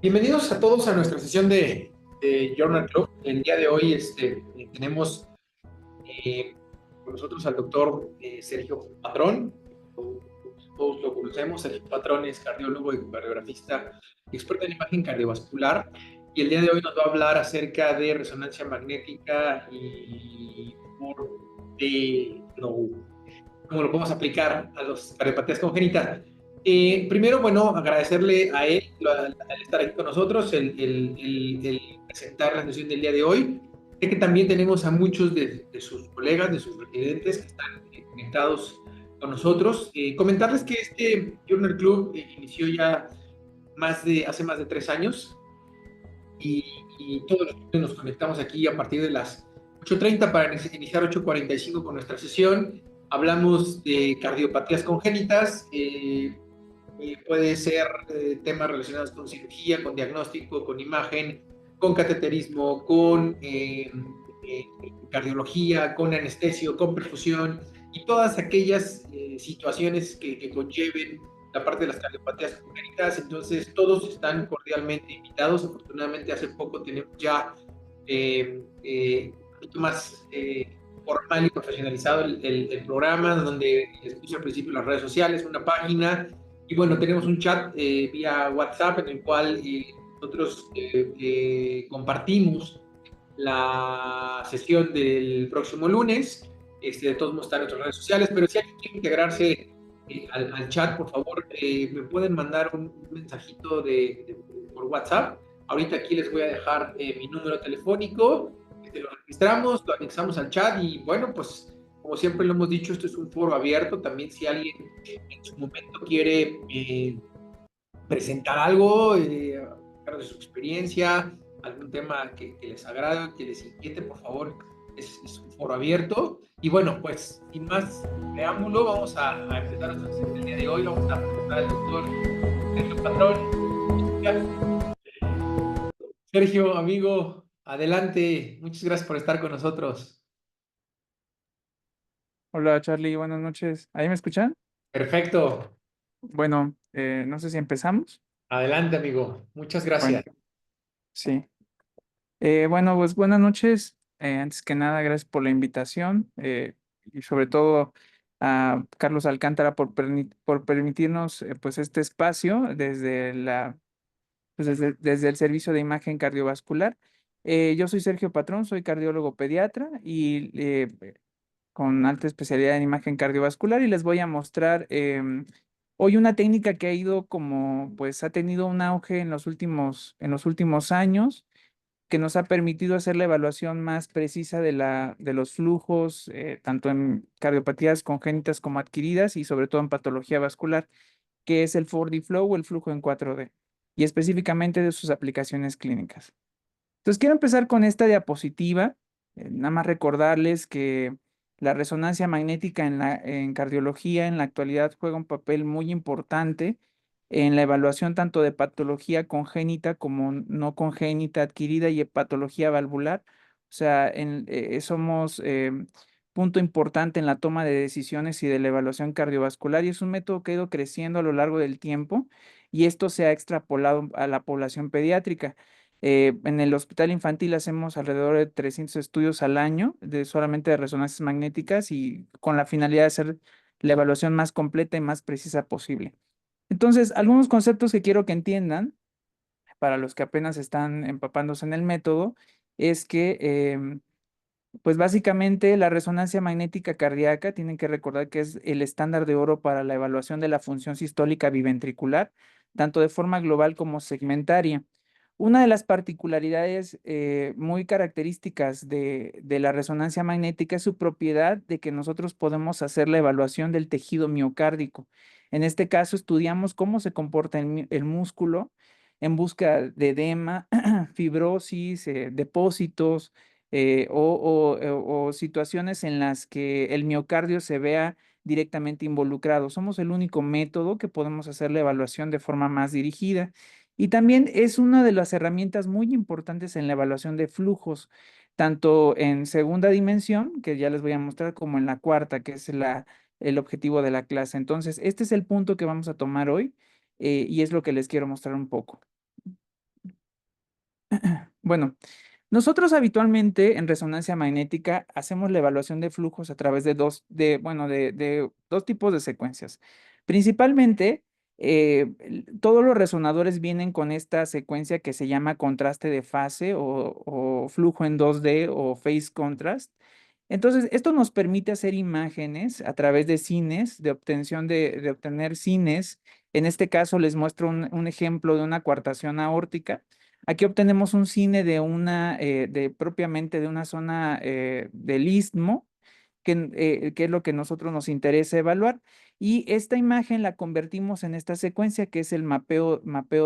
Bienvenidos a todos a nuestra sesión de Journal Club. El día de hoy tenemos con nosotros al doctor Sergio Patrón. Todos lo conocemos. Sergio Patrón es cardiólogo y cardiografista, experto en imagen cardiovascular. Y el día de hoy nos va a hablar acerca de resonancia magnética y cómo lo podemos aplicar a los cardiopatías congénitas. Primero, bueno, agradecerle a él al estar aquí con nosotros, el presentar la sesión del día de hoy. Sé que también tenemos a muchos de sus colegas, de sus residentes que están conectados con nosotros. Comentarles que este Journal Club inició ya hace más de 3 años y, y todos los lunes nos conectamos aquí a partir de las 8:30 para iniciar 8:45 con nuestra sesión. Hablamos de cardiopatías congénitas, puede ser temas relacionados con cirugía, con diagnóstico, con imagen, con cateterismo, con cardiología, con anestesio, con perfusión y todas aquellas situaciones que conlleven la parte de las cardiopatías congénitas. Entonces, todos están cordialmente invitados. Afortunadamente, hace poco tenemos ya un poquito más formal y profesionalizado el programa, donde les puse al principio las redes sociales, una página, y bueno, tenemos un chat vía WhatsApp en el cual nosotros compartimos la sesión del próximo lunes. De todos modos están en nuestras redes sociales, pero si alguien quiere integrarse al chat, por favor, me pueden mandar un mensajito por WhatsApp. Ahorita aquí les voy a dejar mi número telefónico, lo registramos, lo anexamos al chat y bueno, pues como siempre lo hemos dicho, esto es un foro abierto. También si alguien en su momento quiere presentar algo, hablar de su experiencia, algún tema que les agrade, que les inquiete, por favor, es un foro abierto. Y bueno, pues sin más preámbulo, vamos a empezar nuestra sesión del día de hoy. Vamos a presentar al doctor Sergio Patrón. Sergio, amigo, adelante. Muchas gracias por estar con nosotros. Hola Charlie, buenas noches. ¿Ahí me escuchan? Perfecto. Bueno, no sé si empezamos. Adelante, amigo. Muchas Bueno, gracias. sí. Bueno, pues buenas noches. Antes que nada, gracias por la invitación y sobre todo a Carlos Alcántara por permitirnos pues este espacio desde el Servicio de Imagen Cardiovascular. Yo soy Sergio Patrón, soy cardiólogo pediatra y con alta especialidad en imagen cardiovascular y les voy a mostrar hoy una técnica que ha ido como, pues ha tenido un auge en los últimos años, que nos ha permitido hacer la evaluación más precisa de los flujos, tanto en cardiopatías congénitas como adquiridas y sobre todo en patología vascular, que es el 4D Flow o el flujo en 4D, y específicamente de sus aplicaciones clínicas. Entonces, quiero empezar con esta diapositiva. Nada más recordarles que la resonancia magnética en cardiología en la actualidad juega un papel muy importante en la evaluación tanto de patología congénita como no congénita adquirida y patología valvular. O sea, somos punto importante en la toma de decisiones y de la evaluación cardiovascular, y es un método que ha ido creciendo a lo largo del tiempo, y esto se ha extrapolado a la población pediátrica. En el hospital infantil hacemos alrededor de 300 estudios al año de solamente de resonancias magnéticas, y con la finalidad de hacer la evaluación más completa y más precisa posible. Entonces, algunos conceptos que quiero que entiendan para los que apenas están empapándose en el método es que pues básicamente la resonancia magnética cardíaca, tienen que recordar que es el estándar de oro para la evaluación de la función sistólica biventricular, tanto de forma global como segmentaria. Una de las particularidades muy características de la resonancia magnética es su propiedad de que nosotros podemos hacer la evaluación del tejido miocárdico. En este caso, estudiamos cómo se comporta el músculo en busca de edema, fibrosis, depósitos, o situaciones en las que el miocardio se vea directamente involucrado. Somos el único método que podemos hacer la evaluación de forma más dirigida. Y también es una de las herramientas muy importantes en la evaluación de flujos, tanto en segunda dimensión, que ya les voy a mostrar, como en la cuarta, que es el objetivo de la clase. Entonces, este es el punto que vamos a tomar hoy, y es lo que les quiero mostrar un poco. Bueno, nosotros habitualmente en resonancia magnética hacemos la evaluación de flujos a través de de dos tipos de secuencias. Principalmente, todos los resonadores vienen con esta secuencia que se llama contraste de fase o flujo en 2D o phase contrast. Entonces, esto nos permite hacer imágenes a través de cines, de obtención de obtener cines. En este caso, les muestro un ejemplo de una coartación aórtica. Aquí obtenemos un cine de propiamente de una zona del istmo, que es lo que nosotros nos interesa evaluar. Y esta imagen la convertimos en esta secuencia que es el mapeo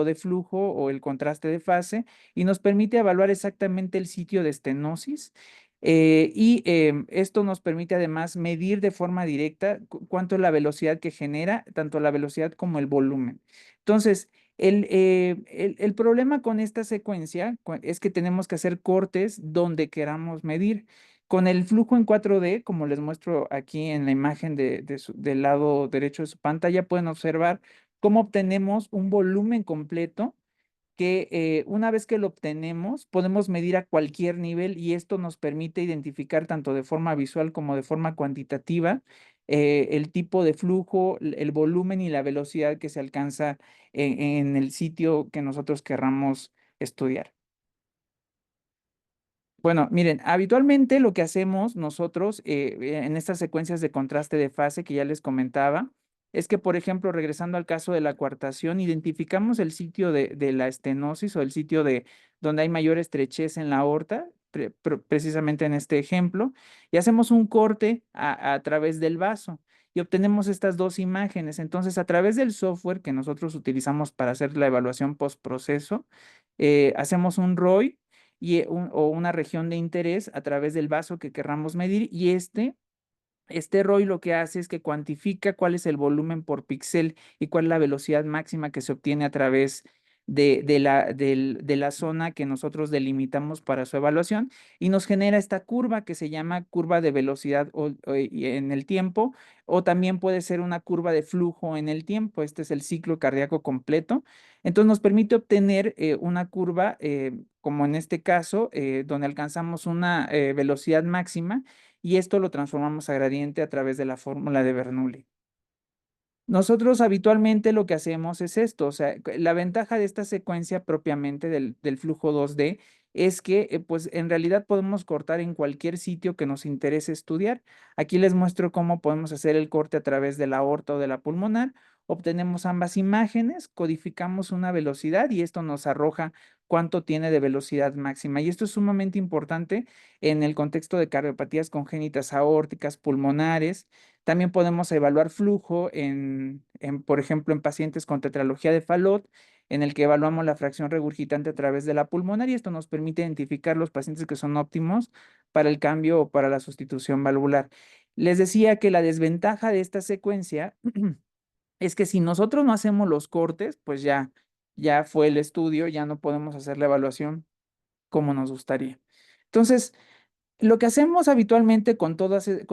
de flujo o el contraste de fase y nos permite evaluar exactamente el sitio de estenosis. Esto nos permite además medir de forma directa cuánto es la velocidad que genera, tanto la velocidad como el volumen. Entonces, el problema con esta secuencia es que tenemos que hacer cortes donde queramos medir. Con el flujo en 4D, como les muestro aquí en la imagen del lado derecho de su pantalla, pueden observar cómo obtenemos un volumen completo que una vez que lo obtenemos, podemos medir a cualquier nivel y esto nos permite identificar tanto de forma visual como de forma cuantitativa el tipo de flujo, el volumen y la velocidad que se alcanza en el sitio que nosotros querramos estudiar. Bueno, miren, habitualmente lo que hacemos nosotros en estas secuencias de contraste de fase que ya les comentaba, es que, por ejemplo, regresando al caso de la coartación, identificamos el sitio de la estenosis o el sitio de donde hay mayor estrechez en la aorta, precisamente en este ejemplo, y hacemos un corte a través del vaso y obtenemos estas dos imágenes. Entonces, a través del software que nosotros utilizamos para hacer la evaluación postproceso, hacemos un ROI o una región de interés a través del vaso que querramos medir y este ROI lo que hace es que cuantifica cuál es el volumen por píxel y cuál es la velocidad máxima que se obtiene a través de la zona que nosotros delimitamos para su evaluación y nos genera esta curva que se llama curva de velocidad y en el tiempo o también puede ser una curva de flujo en el tiempo. Este es el ciclo cardíaco completo. Entonces nos permite obtener una curva, como en este caso, donde alcanzamos una velocidad máxima y esto lo transformamos a gradiente a través de la fórmula de Bernoulli. Nosotros habitualmente lo que hacemos es esto, o sea, la ventaja de esta secuencia propiamente del flujo 2D es que pues en realidad podemos cortar en cualquier sitio que nos interese estudiar. Aquí les muestro cómo podemos hacer el corte a través de la aorta o de la pulmonar. Obtenemos ambas imágenes, codificamos una velocidad y esto nos arroja cuánto tiene de velocidad máxima. Y esto es sumamente importante en el contexto de cardiopatías congénitas aórticas, pulmonares. También podemos evaluar flujo por ejemplo, en pacientes con tetralogía de Fallot, en el que evaluamos la fracción regurgitante a través de la pulmonar y esto nos permite identificar los pacientes que son óptimos para el cambio o para la sustitución valvular. Les decía que la desventaja de esta secuencia es que si nosotros no hacemos los cortes, pues ya fue el estudio, ya no podemos hacer la evaluación como nos gustaría. Entonces, lo que hacemos habitualmente con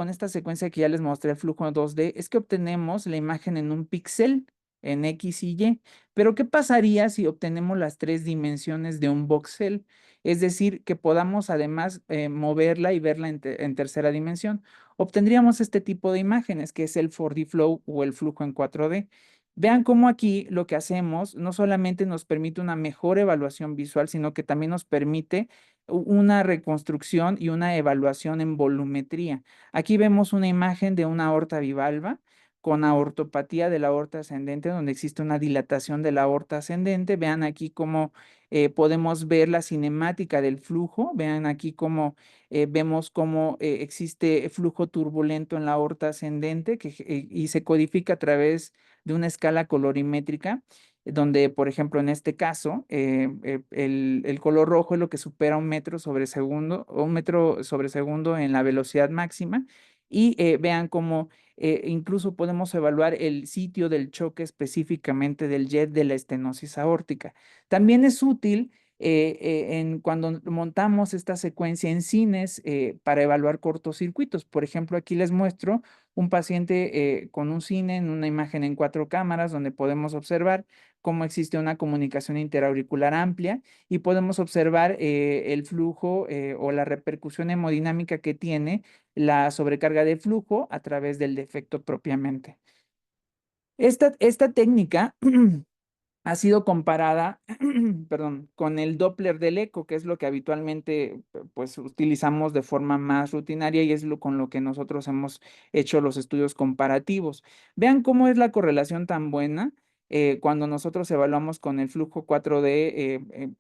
esta secuencia que ya les mostré, el flujo 2D, es que obtenemos la imagen en un píxel, en X y Y. Pero, ¿qué pasaría si obtenemos las tres dimensiones de un voxel? Es decir, que podamos además moverla y verla en tercera dimensión. Obtendríamos este tipo de imágenes, que es el 4D flow o el flujo en 4D. Vean cómo aquí lo que hacemos no solamente nos permite una mejor evaluación visual, sino que también nos permite una reconstrucción y una evaluación en volumetría. Aquí vemos una imagen de una aorta bivalva con aortopatía de la aorta ascendente, donde existe una dilatación de la aorta ascendente. Vean aquí cómo podemos ver la cinemática del flujo. Vean aquí cómo vemos cómo existe flujo turbulento en la aorta ascendente y se codifica a través de una escala colorimétrica donde, por ejemplo, en este caso, el color rojo es lo que supera 1 metro sobre segundo, o 1 metro sobre segundo en la velocidad máxima. Y vean cómo incluso podemos evaluar el sitio del choque específicamente del jet de la estenosis aórtica. También es útil cuando montamos esta secuencia en cines para evaluar cortocircuitos. Por ejemplo, aquí les muestro un paciente con un cine en una imagen en 4 cámaras donde podemos observar cómo existe una comunicación interauricular amplia y podemos observar el flujo o la repercusión hemodinámica que tiene la sobrecarga de flujo a través del defecto propiamente. Esta técnica ha sido comparada, perdón, con el Doppler del eco, que es lo que habitualmente pues utilizamos de forma más rutinaria y es con lo que nosotros hemos hecho los estudios comparativos. Vean cómo es la correlación tan buena cuando nosotros evaluamos con el flujo 4D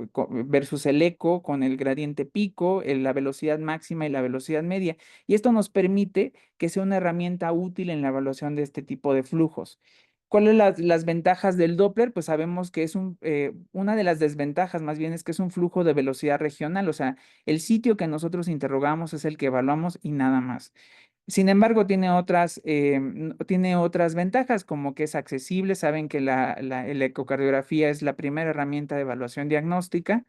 versus el eco, con el gradiente pico, la velocidad máxima y la velocidad media. Y esto nos permite que sea una herramienta útil en la evaluación de este tipo de flujos. ¿Cuáles las ventajas del Doppler? Pues sabemos que es una de las desventajas más bien es que es un flujo de velocidad regional, o sea, el sitio que nosotros interrogamos es el que evaluamos y nada más. Sin embargo, tiene otras ventajas, como que es accesible, saben que la ecocardiografía es la primera herramienta de evaluación diagnóstica.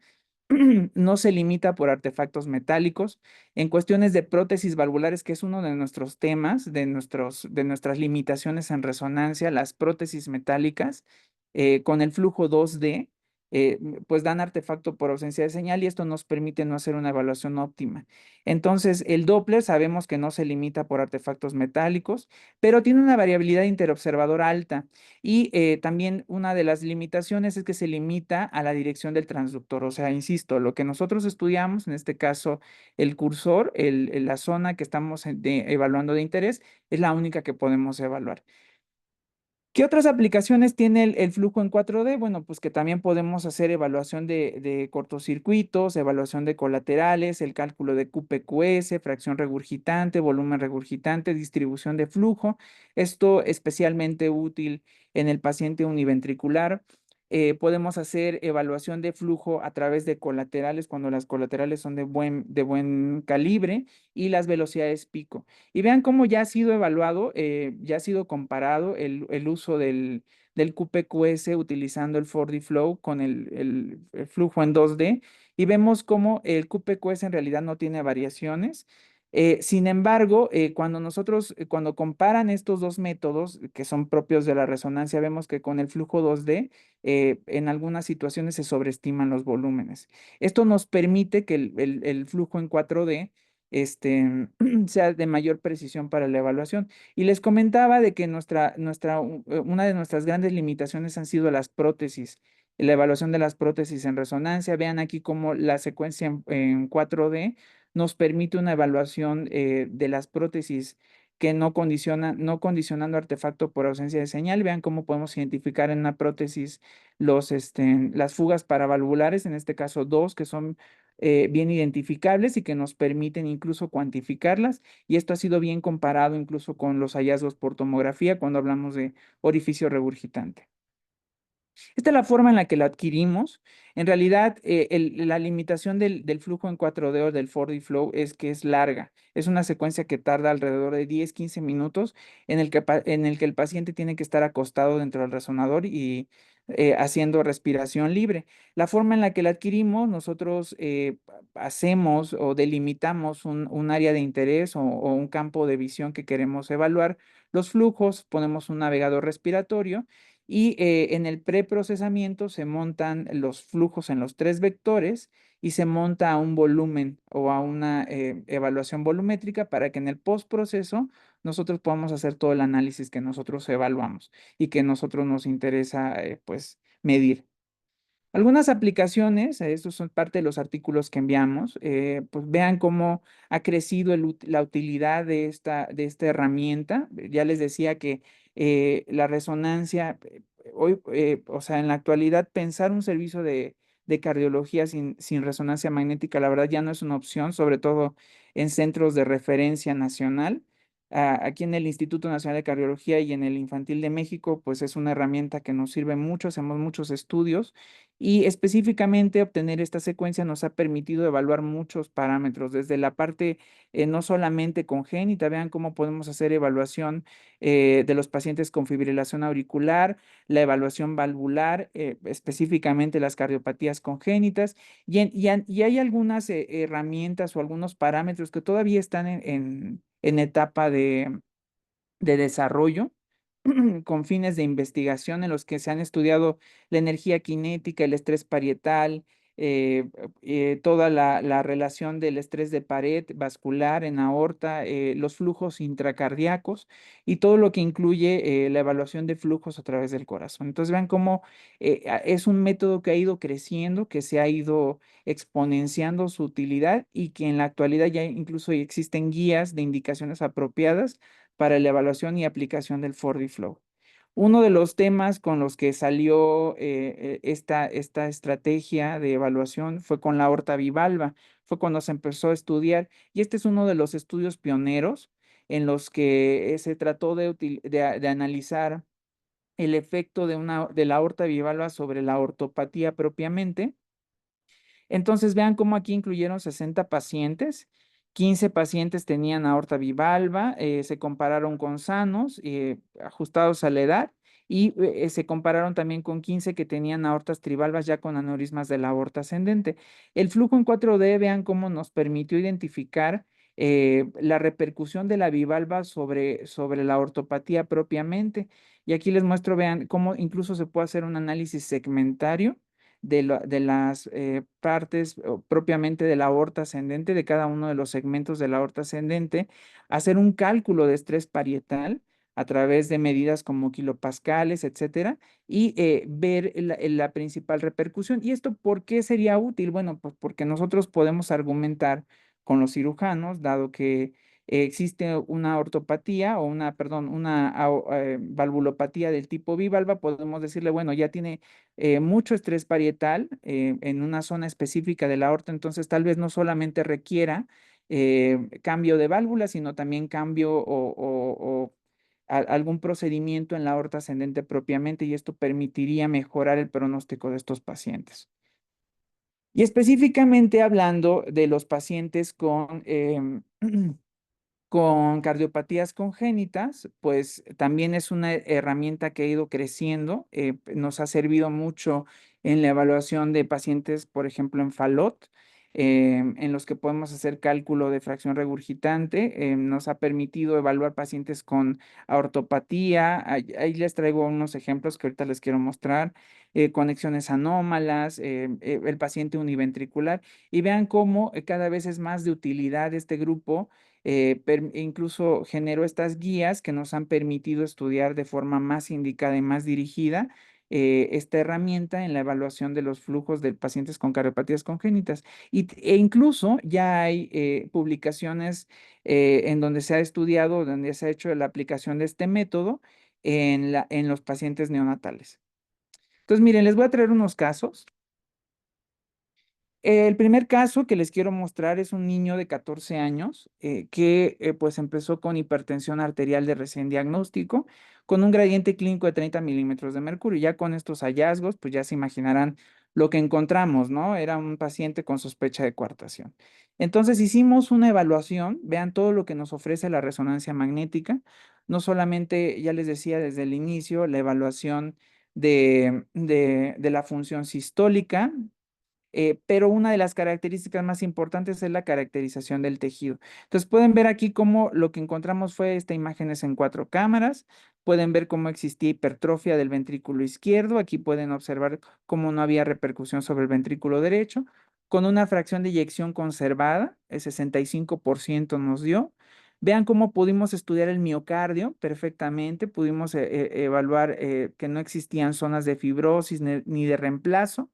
No se limita por artefactos metálicos. En cuestiones de prótesis valvulares, que es uno de nuestros temas, de nuestras limitaciones en resonancia, las prótesis metálicas, con el flujo 2D, pues dan artefacto por ausencia de señal y esto nos permite no hacer una evaluación óptima. Entonces, el Doppler sabemos que no se limita por artefactos metálicos, pero tiene una variabilidad interobservador alta. Y también una de las limitaciones es que se limita a la dirección del transductor. O sea, insisto, lo que nosotros estudiamos, en este caso el cursor, la zona que estamos evaluando de interés, es la única que podemos evaluar. ¿Qué otras aplicaciones tiene el flujo en 4D? Bueno, pues que también podemos hacer evaluación de cortocircuitos, evaluación de colaterales, el cálculo de QPQS, fracción regurgitante, volumen regurgitante, distribución de flujo. Esto especialmente útil en el paciente univentricular. Podemos hacer evaluación de flujo a través de colaterales cuando las colaterales son de buen calibre y las velocidades pico. Y vean cómo ya ha sido evaluado, ya ha sido comparado el uso del QPQS utilizando el 4D Flow con el flujo en 2D y vemos cómo el QPQS en realidad no tiene variaciones. Sin embargo, cuando comparan estos dos métodos que son propios de la resonancia, vemos que con el flujo 2D, en algunas situaciones se sobreestiman los volúmenes. Esto nos permite que el flujo en 4D sea de mayor precisión para la evaluación. Y les comentaba de que una de nuestras grandes limitaciones han sido las prótesis, la evaluación de las prótesis en resonancia. Vean aquí cómo la secuencia en 4D nos permite una evaluación de las prótesis que no condicionando artefacto por ausencia de señal. Vean cómo podemos identificar en una prótesis las fugas paravalvulares, en este caso dos, que son bien identificables y que nos permiten incluso cuantificarlas. Y esto ha sido bien comparado incluso con los hallazgos por tomografía cuando hablamos de orificio regurgitante. Esta es la forma en la que la adquirimos. En realidad, la limitación del flujo en 4D o del 4D Flow es que es larga. Es una secuencia que tarda alrededor de 10-15 minutos en el que el paciente tiene que estar acostado dentro del resonador y haciendo respiración libre. La forma en la que la adquirimos, nosotros hacemos o delimitamos un área de interés o un campo de visión que queremos evaluar. Los flujos, ponemos un navegador respiratorio y en el preprocesamiento se montan los flujos en los tres vectores y se monta a un volumen o a una evaluación volumétrica para que en el postproceso nosotros podamos hacer todo el análisis que nosotros evaluamos y que nosotros nos interesa pues medir. Algunas aplicaciones, estos son parte de los artículos que enviamos, pues vean cómo ha crecido la utilidad de esta herramienta. Ya les decía que la resonancia, hoy, o sea, en la actualidad, pensar un servicio de cardiología sin resonancia magnética, la verdad ya no es una opción, sobre todo en centros de referencia nacional. Aquí en el Instituto Nacional de Cardiología y en el Infantil de México, pues es una herramienta que nos sirve mucho, hacemos muchos estudios y específicamente obtener esta secuencia nos ha permitido evaluar muchos parámetros, desde la parte no solamente congénita, vean cómo podemos hacer evaluación de los pacientes con fibrilación auricular, la evaluación valvular, específicamente las cardiopatías congénitas, y hay algunas herramientas o algunos parámetros que todavía están en etapa de desarrollo con fines de investigación en los que se han estudiado la energía cinética, el estrés parietal, toda la relación del estrés de pared vascular en aorta, los flujos intracardíacos y todo lo que incluye la evaluación de flujos a través del corazón. Entonces vean cómo es un método que ha ido creciendo, que se ha ido exponenciando su utilidad y que en la actualidad ya incluso existen guías de indicaciones apropiadas para la evaluación y aplicación del 4D Flow. Uno de los temas con los que salió esta estrategia de evaluación fue con la aorta bivalva, fue cuando se empezó a estudiar, y este es uno de los estudios pioneros en los que se trató de analizar el efecto de la aorta bivalva sobre la ortopatía propiamente. Entonces vean cómo aquí incluyeron 60 pacientes, 15 pacientes tenían aorta bivalva, se compararon con sanos, ajustados a la edad, y se compararon también con 15 que tenían aortas trivalvas ya con aneurismas de la aorta ascendente. El flujo en 4D, vean cómo nos permitió identificar la repercusión de la bivalva sobre la ortopatía propiamente. Y aquí les muestro, vean cómo incluso se puede hacer un análisis segmentario de las partes propiamente de la aorta ascendente, de cada uno de los segmentos de la aorta ascendente, hacer un cálculo de estrés parietal a través de medidas como kilopascales, etcétera, y ver la principal repercusión. ¿Y esto por qué sería útil? Bueno, pues porque nosotros podemos argumentar con los cirujanos, dado que existe una ortopatía o perdón, una valvulopatía del tipo bivalva, podemos decirle, bueno, ya tiene mucho estrés parietal en una zona específica de la aorta, entonces tal vez no solamente requiera cambio de válvula, sino también cambio o algún procedimiento en la aorta ascendente propiamente, y esto permitiría mejorar el pronóstico de estos pacientes. Y específicamente hablando de los pacientes con cardiopatías congénitas, pues también es una herramienta que ha ido creciendo. Nos ha servido mucho en la evaluación de pacientes, por ejemplo, en FALOT, en los que podemos hacer cálculo de fracción regurgitante. Nos ha permitido evaluar pacientes con aortopatía. Ahí les traigo unos ejemplos que ahorita les quiero mostrar. Conexiones anómalas, el paciente univentricular. Y vean cómo cada vez es más de utilidad este grupo. Incluso generó estas guías que nos han permitido estudiar de forma más indicada y más dirigida esta herramienta en la evaluación de los flujos de pacientes con cardiopatías congénitas. E incluso ya hay publicaciones en donde se ha estudiado, donde se ha hecho la aplicación de este método en los pacientes neonatales. Entonces, miren, les voy a traer unos casos. El primer caso que les quiero mostrar es un niño de 14 años que pues empezó con hipertensión arterial de recién diagnóstico, con un gradiente clínico de 30 milímetros de mercurio. Ya con estos hallazgos, pues ya se imaginarán lo que encontramos, ¿no? Era un paciente con sospecha de coartación. Entonces hicimos una evaluación, vean todo lo que nos ofrece la resonancia magnética, no solamente, ya les decía desde el inicio, la evaluación de la función sistólica, pero una de las características más importantes es la caracterización del tejido. Entonces pueden ver aquí cómo lo que encontramos fue esta imagen es en 4 cámaras. Pueden ver cómo existía hipertrofia del ventrículo izquierdo. Aquí pueden observar cómo no había repercusión sobre el ventrículo derecho. Con una fracción de eyección conservada, el 65% nos dio. Vean cómo pudimos estudiar el miocardio perfectamente. Pudimos evaluar que no existían zonas de fibrosis ni de reemplazo.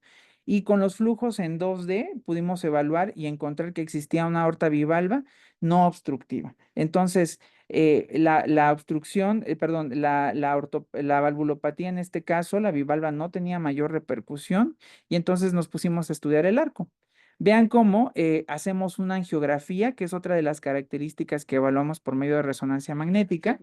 Y con los flujos en 2D pudimos evaluar y encontrar que existía una aorta bivalva no obstructiva. Entonces, la obstrucción, perdón, la valvulopatía en este caso, la bivalva no tenía mayor repercusión, y entonces nos pusimos a estudiar el arco. Vean cómo hacemos una angiografía, que es otra de las características que evaluamos por medio de resonancia magnética.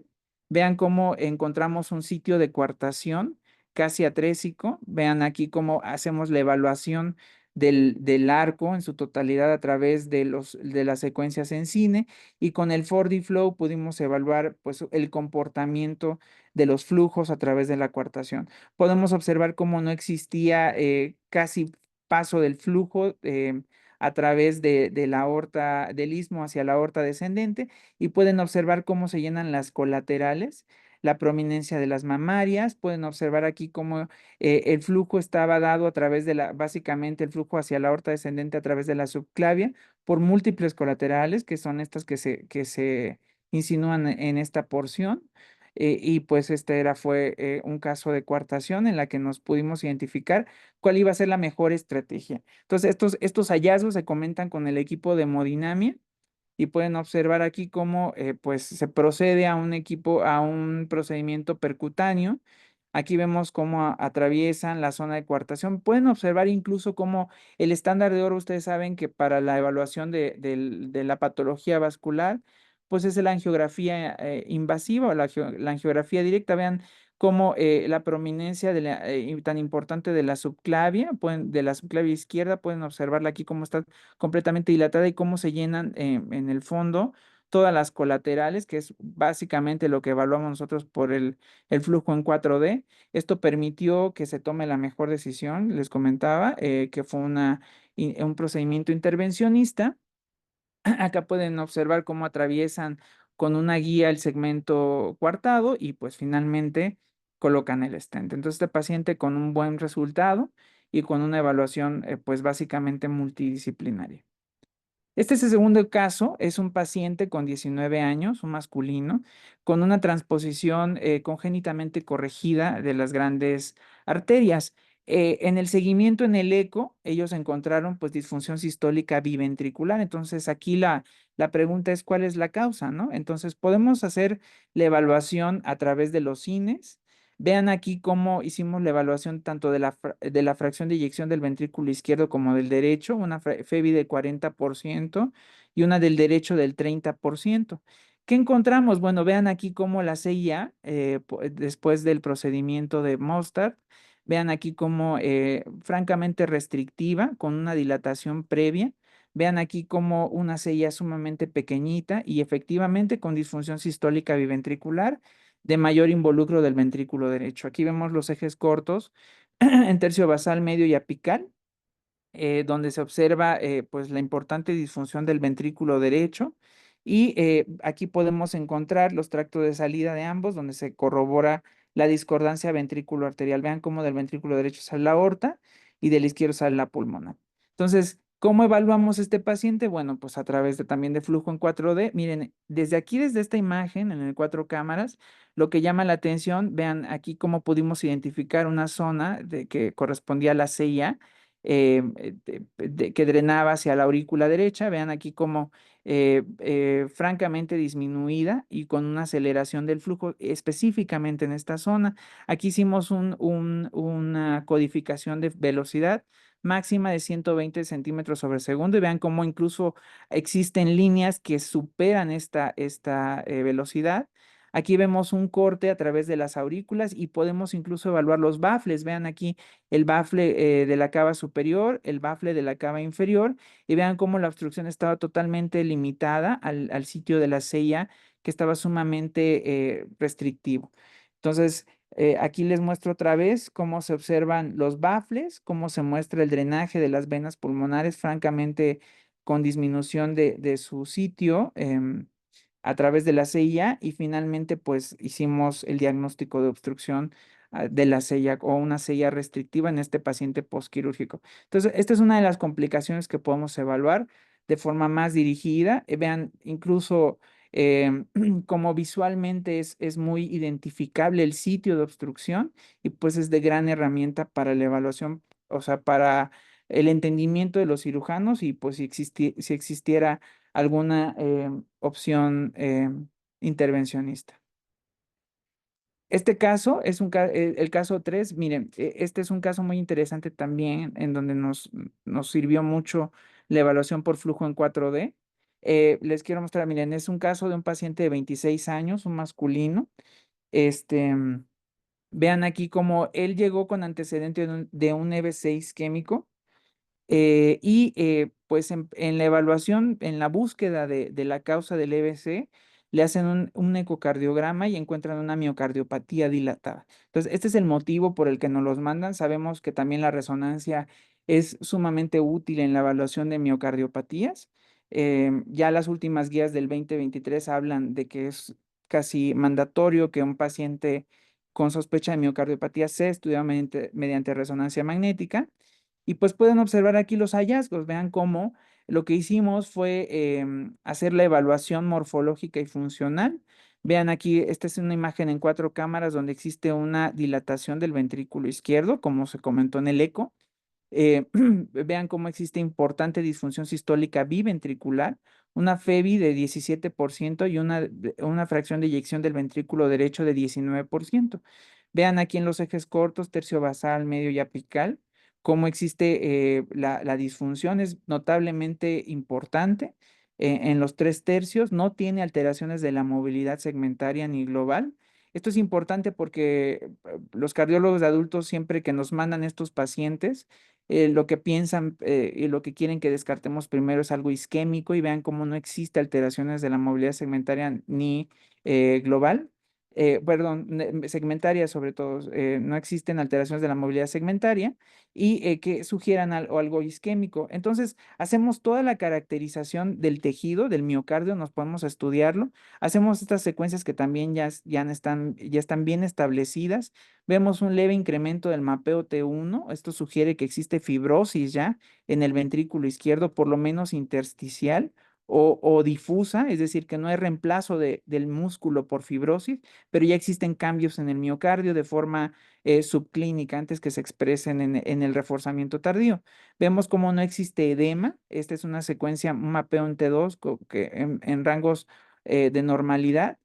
Vean cómo encontramos un sitio de coartación casi atrésico. Vean aquí cómo hacemos la evaluación del arco en su totalidad a través de las secuencias en cine, y con el 4D Flow pudimos evaluar pues, el comportamiento de los flujos a través de la coartación. Podemos observar cómo no existía casi paso del flujo a través de la aorta del istmo hacia la aorta descendente, y pueden observar cómo se llenan las colaterales la prominencia de las mamarias. Pueden observar aquí cómo el flujo estaba dado a través de básicamente el flujo hacia la aorta descendente a través de la subclavia por múltiples colaterales, que son estas que se insinúan en esta porción. Y pues fue un caso de coartación en la que nos pudimos identificar cuál iba a ser la mejor estrategia. Entonces, estos hallazgos se comentan con el equipo de hemodinamia y pueden observar aquí cómo pues se procede a un procedimiento percutáneo. Aquí vemos cómo atraviesan la zona de coartación. Pueden observar incluso cómo el estándar de oro, ustedes saben que para la evaluación de la patología vascular, pues es la angiografía invasiva o la angiografía directa. Vean cómo la prominencia tan importante de la subclavia, de la subclavia izquierda, pueden observarla aquí cómo está completamente dilatada y cómo se llenan en el fondo todas las colaterales, que es básicamente lo que evaluamos nosotros por el flujo en 4D. Esto permitió que se tome la mejor decisión, les comentaba, que fue un procedimiento intervencionista. Acá pueden observar cómo atraviesan con una guía el segmento coartado y pues finalmente colocan el stent. Entonces este paciente con un buen resultado y con una evaluación pues básicamente multidisciplinaria. Este es el segundo caso, es un paciente con 19 años, un masculino, con una transposición congénitamente corregida de las grandes arterias. En el seguimiento en el eco, ellos encontraron pues disfunción sistólica biventricular. Entonces aquí la pregunta es cuál es la causa, ¿no? Entonces podemos hacer la evaluación a través de los cines. Vean aquí cómo hicimos la evaluación tanto de la fracción de eyección del ventrículo izquierdo como del derecho, una FEBI de 40% y una del derecho del 30%. ¿Qué encontramos? Bueno, vean aquí cómo la CIA, después del procedimiento de Mostard, vean aquí cómo francamente restrictiva, con una dilatación previa. Vean aquí como una CIA sumamente pequeñita y efectivamente con disfunción sistólica biventricular de mayor involucro del ventrículo derecho. Aquí vemos los ejes cortos en tercio basal, medio y apical, donde se observa pues la importante disfunción del ventrículo derecho. Y aquí podemos encontrar los tractos de salida de ambos, donde se corrobora la discordancia ventrículo arterial. Vean cómo del ventrículo derecho sale la aorta y del izquierdo sale la pulmonar. Entonces, ¿cómo evaluamos este paciente? Bueno, pues a través también de flujo en 4D. Miren, desde aquí, desde esta imagen, en el 4 cámaras, lo que llama la atención, vean aquí cómo pudimos identificar una zona que correspondía a la CIA, que drenaba hacia la aurícula derecha. Vean aquí cómo francamente disminuida y con una aceleración del flujo específicamente en esta zona. Aquí hicimos una codificación de velocidad máxima de 120 centímetros sobre segundo y vean cómo incluso existen líneas que superan esta velocidad. Aquí vemos un corte a través de las aurículas y podemos incluso evaluar los bafles. Vean aquí el bafle de la cava superior, el bafle de la cava inferior y vean cómo la obstrucción estaba totalmente limitada al sitio de la CIA, que estaba sumamente restrictivo. Entonces, aquí les muestro otra vez cómo se observan los bafles, cómo se muestra el drenaje de las venas pulmonares, francamente con disminución de su sitio a través de la CIA y finalmente pues hicimos el diagnóstico de obstrucción de la CIA o una CIA restrictiva en este paciente postquirúrgico. Entonces, esta es una de las complicaciones que podemos evaluar de forma más dirigida. Vean, incluso como visualmente es muy identificable el sitio de obstrucción y pues es de gran herramienta para la evaluación, o sea, para el entendimiento de los cirujanos y pues si existiera alguna opción intervencionista. Este caso es el caso 3. Miren, este es un caso muy interesante también en donde nos sirvió mucho la evaluación por flujo en 4D. Les quiero mostrar, miren, es un caso de un paciente de 26 años, un masculino. Este, vean aquí cómo él llegó con antecedente de un EB6 isquémico. Pues en la evaluación, en la búsqueda de la causa del EBC, le hacen un ecocardiograma y encuentran una miocardiopatía dilatada. Entonces, este es el motivo por el que nos los mandan. Sabemos que también la resonancia es sumamente útil en la evaluación de miocardiopatías. Ya las últimas guías del 2023 hablan de que es casi mandatorio que un paciente con sospecha de miocardiopatía sea estudiado mediante resonancia magnética. Y pues pueden observar aquí los hallazgos. Vean cómo lo que hicimos fue hacer la evaluación morfológica y funcional. Vean aquí, esta es una imagen en 4 cámaras donde existe una dilatación del ventrículo izquierdo, como se comentó en el eco. Vean cómo existe importante disfunción sistólica biventricular, una FEBI de 17% y una fracción de eyección del ventrículo derecho de 19%. Vean aquí en los ejes cortos, tercio basal, medio y apical, cómo existe la disfunción, es notablemente importante. En los 3 tercios no tiene alteraciones de la movilidad segmentaria ni global. Esto es importante porque los cardiólogos de adultos siempre que nos mandan estos pacientes, lo que piensan y lo que quieren que descartemos primero es algo isquémico y vean cómo no existe alteraciones de la movilidad segmentaria ni global. Perdón, segmentaria sobre todo, no existen alteraciones de la movilidad segmentaria y que sugieran algo isquémico. Entonces, hacemos toda la caracterización del tejido, del miocardio, nos podemos estudiarlo, hacemos estas secuencias que también ya están bien establecidas. Vemos un leve incremento del mapeo T1. Esto sugiere que existe fibrosis ya en el ventrículo izquierdo, por lo menos intersticial o difusa, es decir, que no hay reemplazo del músculo por fibrosis, pero ya existen cambios en el miocardio de forma subclínica antes que se expresen en el reforzamiento tardío. Vemos cómo no existe edema. Esta es una secuencia, un mapeo en T2 que en rangos de normalidad.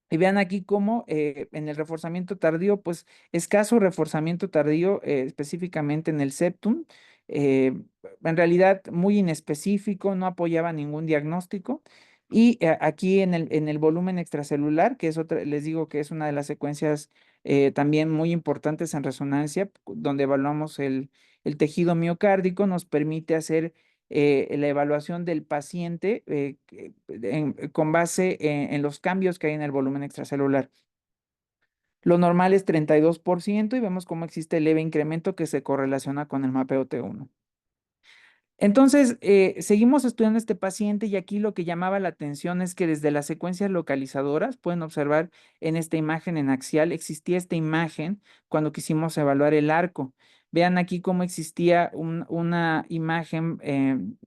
Y vean aquí cómo en el reforzamiento tardío, pues escaso reforzamiento tardío, específicamente en el septum, eh, en realidad muy inespecífico, no apoyaba ningún diagnóstico. Y aquí en el volumen extracelular, que es otra, les digo que es una de las secuencias también muy importantes en resonancia, donde evaluamos el tejido miocárdico, nos permite hacer la evaluación del paciente con base en los cambios que hay en el volumen extracelular. Lo normal es 32% y vemos cómo existe leve incremento que se correlaciona con el mapeo T1. Entonces, seguimos estudiando este paciente y aquí lo que llamaba la atención es que desde las secuencias localizadoras, pueden observar en esta imagen en axial, existía esta imagen cuando quisimos evaluar el arco. Vean aquí cómo existía una imagen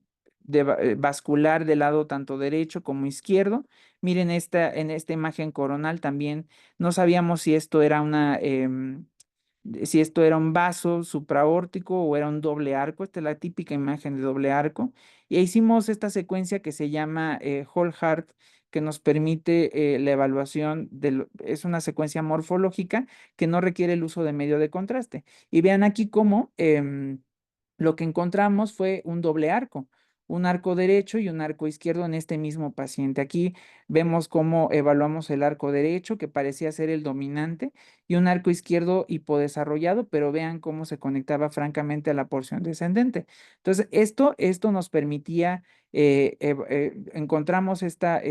vascular del lado tanto derecho como izquierdo. Miren en esta imagen coronal también no sabíamos si esto era si esto era un vaso supraórtico o era un doble arco. Esta es la típica imagen de doble arco. Y hicimos esta secuencia que se llama Whole Heart, que nos permite la evaluación es una secuencia morfológica que no requiere el uso de medio de contraste. Y vean aquí cómo lo que encontramos fue un arco derecho y un arco izquierdo en este mismo paciente. Aquí vemos cómo evaluamos el arco derecho, que parecía ser el dominante, y un arco izquierdo hipodesarrollado, pero vean cómo se conectaba francamente a la porción descendente. Entonces, esto nos permitía, encontramos esta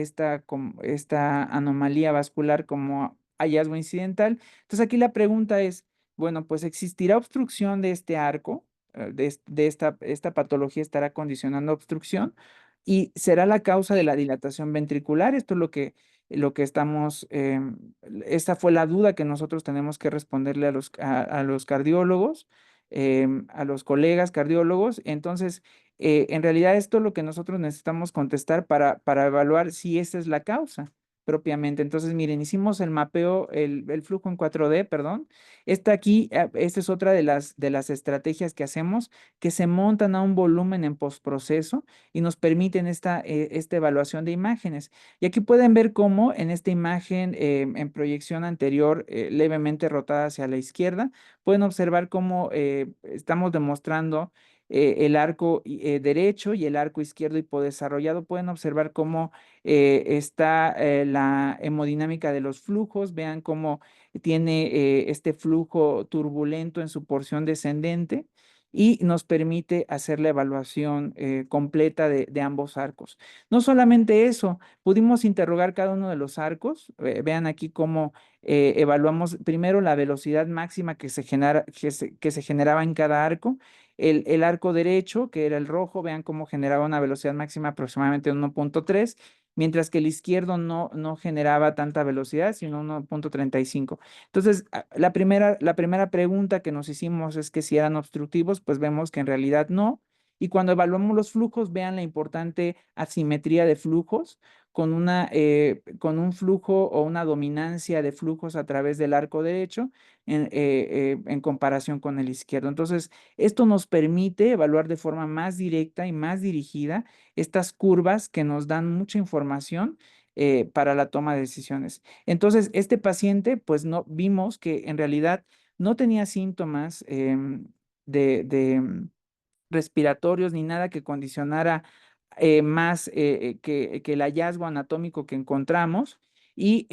anomalía vascular como hallazgo incidental. Entonces, aquí la pregunta es, bueno, pues ¿existirá obstrucción de este arco? Esta patología estará condicionando obstrucción y será la causa de la dilatación ventricular. Esto es lo que estamos, esta fue la duda que nosotros tenemos que responderle a los cardiólogos, a los colegas cardiólogos. Entonces, en realidad esto es lo que nosotros necesitamos contestar para evaluar si esa es la causa propiamente. Entonces, miren, hicimos el mapeo, el flujo en 4D, perdón. Esta es otra de las estrategias que hacemos, que se montan a un volumen en postproceso y nos permiten esta evaluación de imágenes. Y aquí pueden ver cómo en esta imagen en proyección anterior, levemente rotada hacia la izquierda, pueden observar cómo estamos demostrando el arco derecho y el arco izquierdo hipodesarrollado. Pueden observar cómo está la hemodinámica de los flujos. Vean cómo tiene este flujo turbulento en su porción descendente y nos permite hacer la evaluación completa de ambos arcos. No solamente eso, pudimos interrogar cada uno de los arcos. Vean aquí cómo evaluamos primero la velocidad máxima que se generaba en cada arco. El arco derecho, que era el rojo, vean cómo generaba una velocidad máxima aproximadamente de 1.3 mientras que el izquierdo no generaba tanta velocidad, sino 1.35. Entonces, la primera pregunta que nos hicimos es que si eran obstructivos, pues vemos que en realidad no. Y cuando evaluamos los flujos, vean la importante asimetría de flujos con un flujo o una dominancia de flujos a través del arco derecho en comparación con el izquierdo. Entonces, esto nos permite evaluar de forma más directa y más dirigida estas curvas que nos dan mucha información para la toma de decisiones. Entonces, este paciente, pues no vimos que en realidad no tenía síntomas de respiratorios ni nada que condicionara más que el hallazgo anatómico que encontramos. Y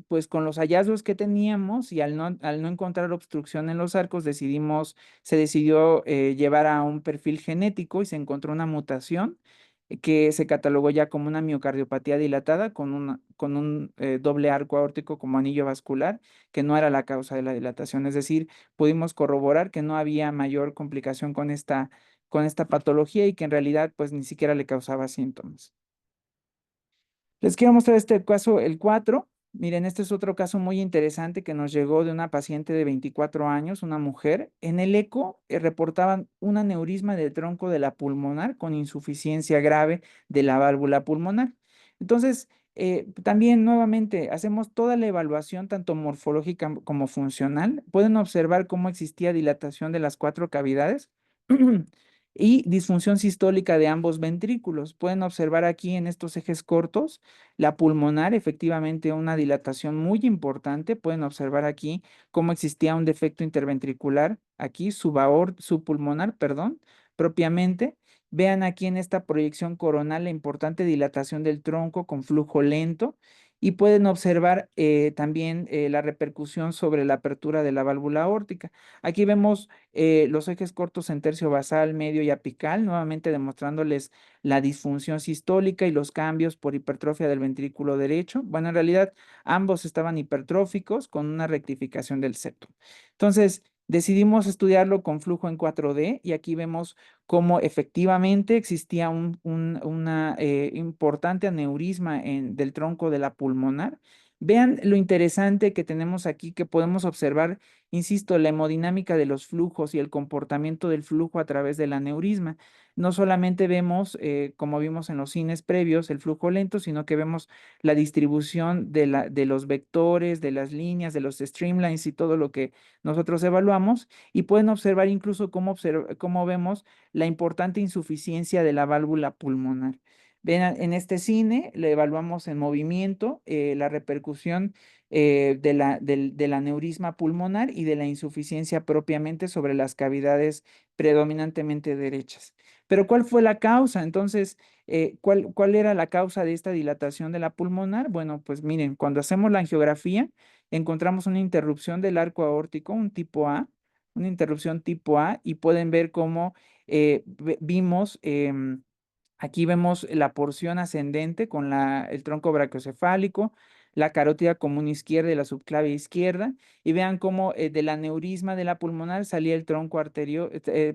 pues con los hallazgos que teníamos y al no encontrar obstrucción en los arcos, se decidió llevar a un perfil genético y se encontró una mutación que se catalogó ya como una miocardiopatía dilatada con un doble arco aórtico como anillo vascular, que no era la causa de la dilatación. Es decir, pudimos corroborar que no había mayor complicación con esta patología y que en realidad pues ni siquiera le causaba síntomas. Les quiero mostrar este caso, el 4. Miren, este es otro caso muy interesante que nos llegó de una paciente de 24 años, una mujer. En el eco reportaban un aneurisma del tronco de la pulmonar con insuficiencia grave de la válvula pulmonar. Entonces, también nuevamente hacemos toda la evaluación, tanto morfológica como funcional. Pueden observar cómo existía dilatación de las 4 cavidades y disfunción sistólica de ambos ventrículos. Pueden observar aquí en estos ejes cortos la pulmonar, efectivamente una dilatación muy importante. Pueden observar aquí cómo existía un defecto interventricular, aquí subpulmonar, perdón, propiamente. Vean aquí en esta proyección coronal la importante dilatación del tronco con flujo lento y pueden observar también la repercusión sobre la apertura de la válvula aórtica. Aquí vemos los ejes cortos en tercio basal, medio y apical, nuevamente demostrándoles la disfunción sistólica y los cambios por hipertrofia del ventrículo derecho. Bueno, en realidad ambos estaban hipertróficos con una rectificación del septo. Entonces, decidimos estudiarlo con flujo en 4D y aquí vemos cómo efectivamente existía una importante aneurisma del tronco de la pulmonar. Vean lo interesante que tenemos aquí, que podemos observar, insisto, la hemodinámica de los flujos y el comportamiento del flujo a través del aneurisma. No solamente vemos, como vimos en los cines previos, el flujo lento, sino que vemos la distribución de los vectores, de las líneas, de los streamlines y todo lo que nosotros evaluamos. Y pueden observar incluso cómo vemos la importante insuficiencia de la válvula pulmonar. Ven, en este cine le evaluamos en movimiento la repercusión del aneurisma pulmonar y de la insuficiencia propiamente sobre las cavidades predominantemente derechas. Pero ¿cuál fue la causa? Entonces, ¿cuál era la causa de esta dilatación de la pulmonar? Bueno, pues miren, cuando hacemos la angiografía, encontramos una interrupción del arco aórtico, un tipo A, una interrupción tipo A, y pueden ver cómo vimos aquí vemos la porción ascendente con el tronco brachiocefálico, la carótida común izquierda y la subclavia izquierda, y vean cómo del aneurisma de la pulmonar salía el tronco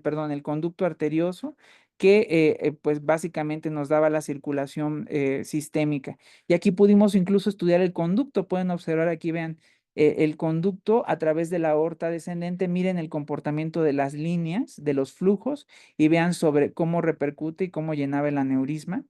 perdón, el conducto arterioso, que pues básicamente nos daba la circulación sistémica. Y aquí pudimos incluso estudiar el conducto, pueden observar aquí, vean, el conducto a través de la aorta descendente, miren el comportamiento de las líneas, de los flujos, y vean sobre cómo repercute y cómo llenaba el aneurisma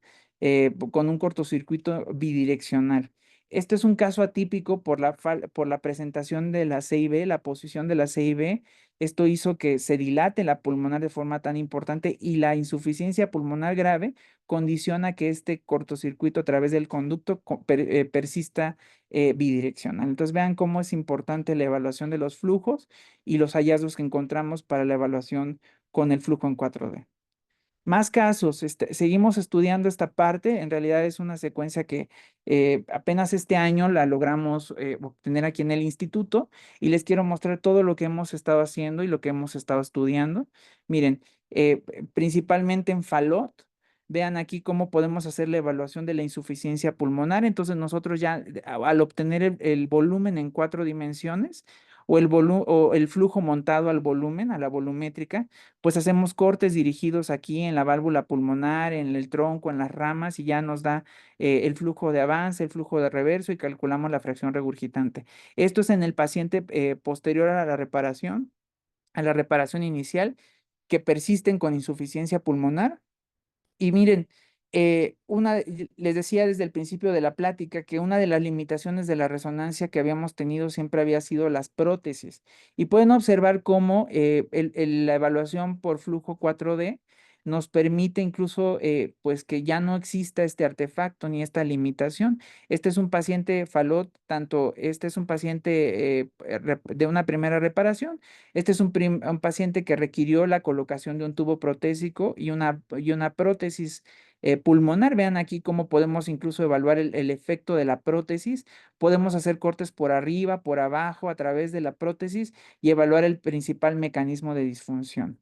con un cortocircuito bidireccional. Este es un caso atípico por la presentación de la CIB, la posición de la CIB. Esto hizo que se dilate la pulmonar de forma tan importante y la insuficiencia pulmonar grave condiciona que este cortocircuito a través del conducto persista bidireccional. Entonces vean cómo es importante la evaluación de los flujos y los hallazgos que encontramos para la evaluación con el flujo en 4D. Más casos, seguimos estudiando esta parte, en realidad es una secuencia que apenas este año la logramos obtener aquí en el instituto y les quiero mostrar todo lo que hemos estado haciendo y lo que hemos estado estudiando. Miren, principalmente en Fallot, vean aquí cómo podemos hacer la evaluación de la insuficiencia pulmonar. Entonces nosotros ya al obtener el volumen en 4 dimensiones, o el flujo montado al volumen, a la volumétrica, pues hacemos cortes dirigidos aquí en la válvula pulmonar, en el tronco, en las ramas y ya nos da el flujo de avance, el flujo de reverso y calculamos la fracción regurgitante. Esto es en el paciente posterior a la reparación inicial, que persisten con insuficiencia pulmonar. Y miren, les decía desde el principio de la plática que una de las limitaciones de la resonancia que habíamos tenido siempre había sido las prótesis. Y pueden observar cómo la evaluación por flujo 4D nos permite incluso pues que ya no exista este artefacto ni esta limitación. Este es un paciente falot, tanto este es un paciente de una primera reparación. Este es un paciente que requirió la colocación de un tubo protésico y una prótesis pulmonar. Vean aquí cómo podemos incluso evaluar el efecto de la prótesis. Podemos hacer cortes por arriba, por abajo, a través de la prótesis y evaluar el principal mecanismo de disfunción.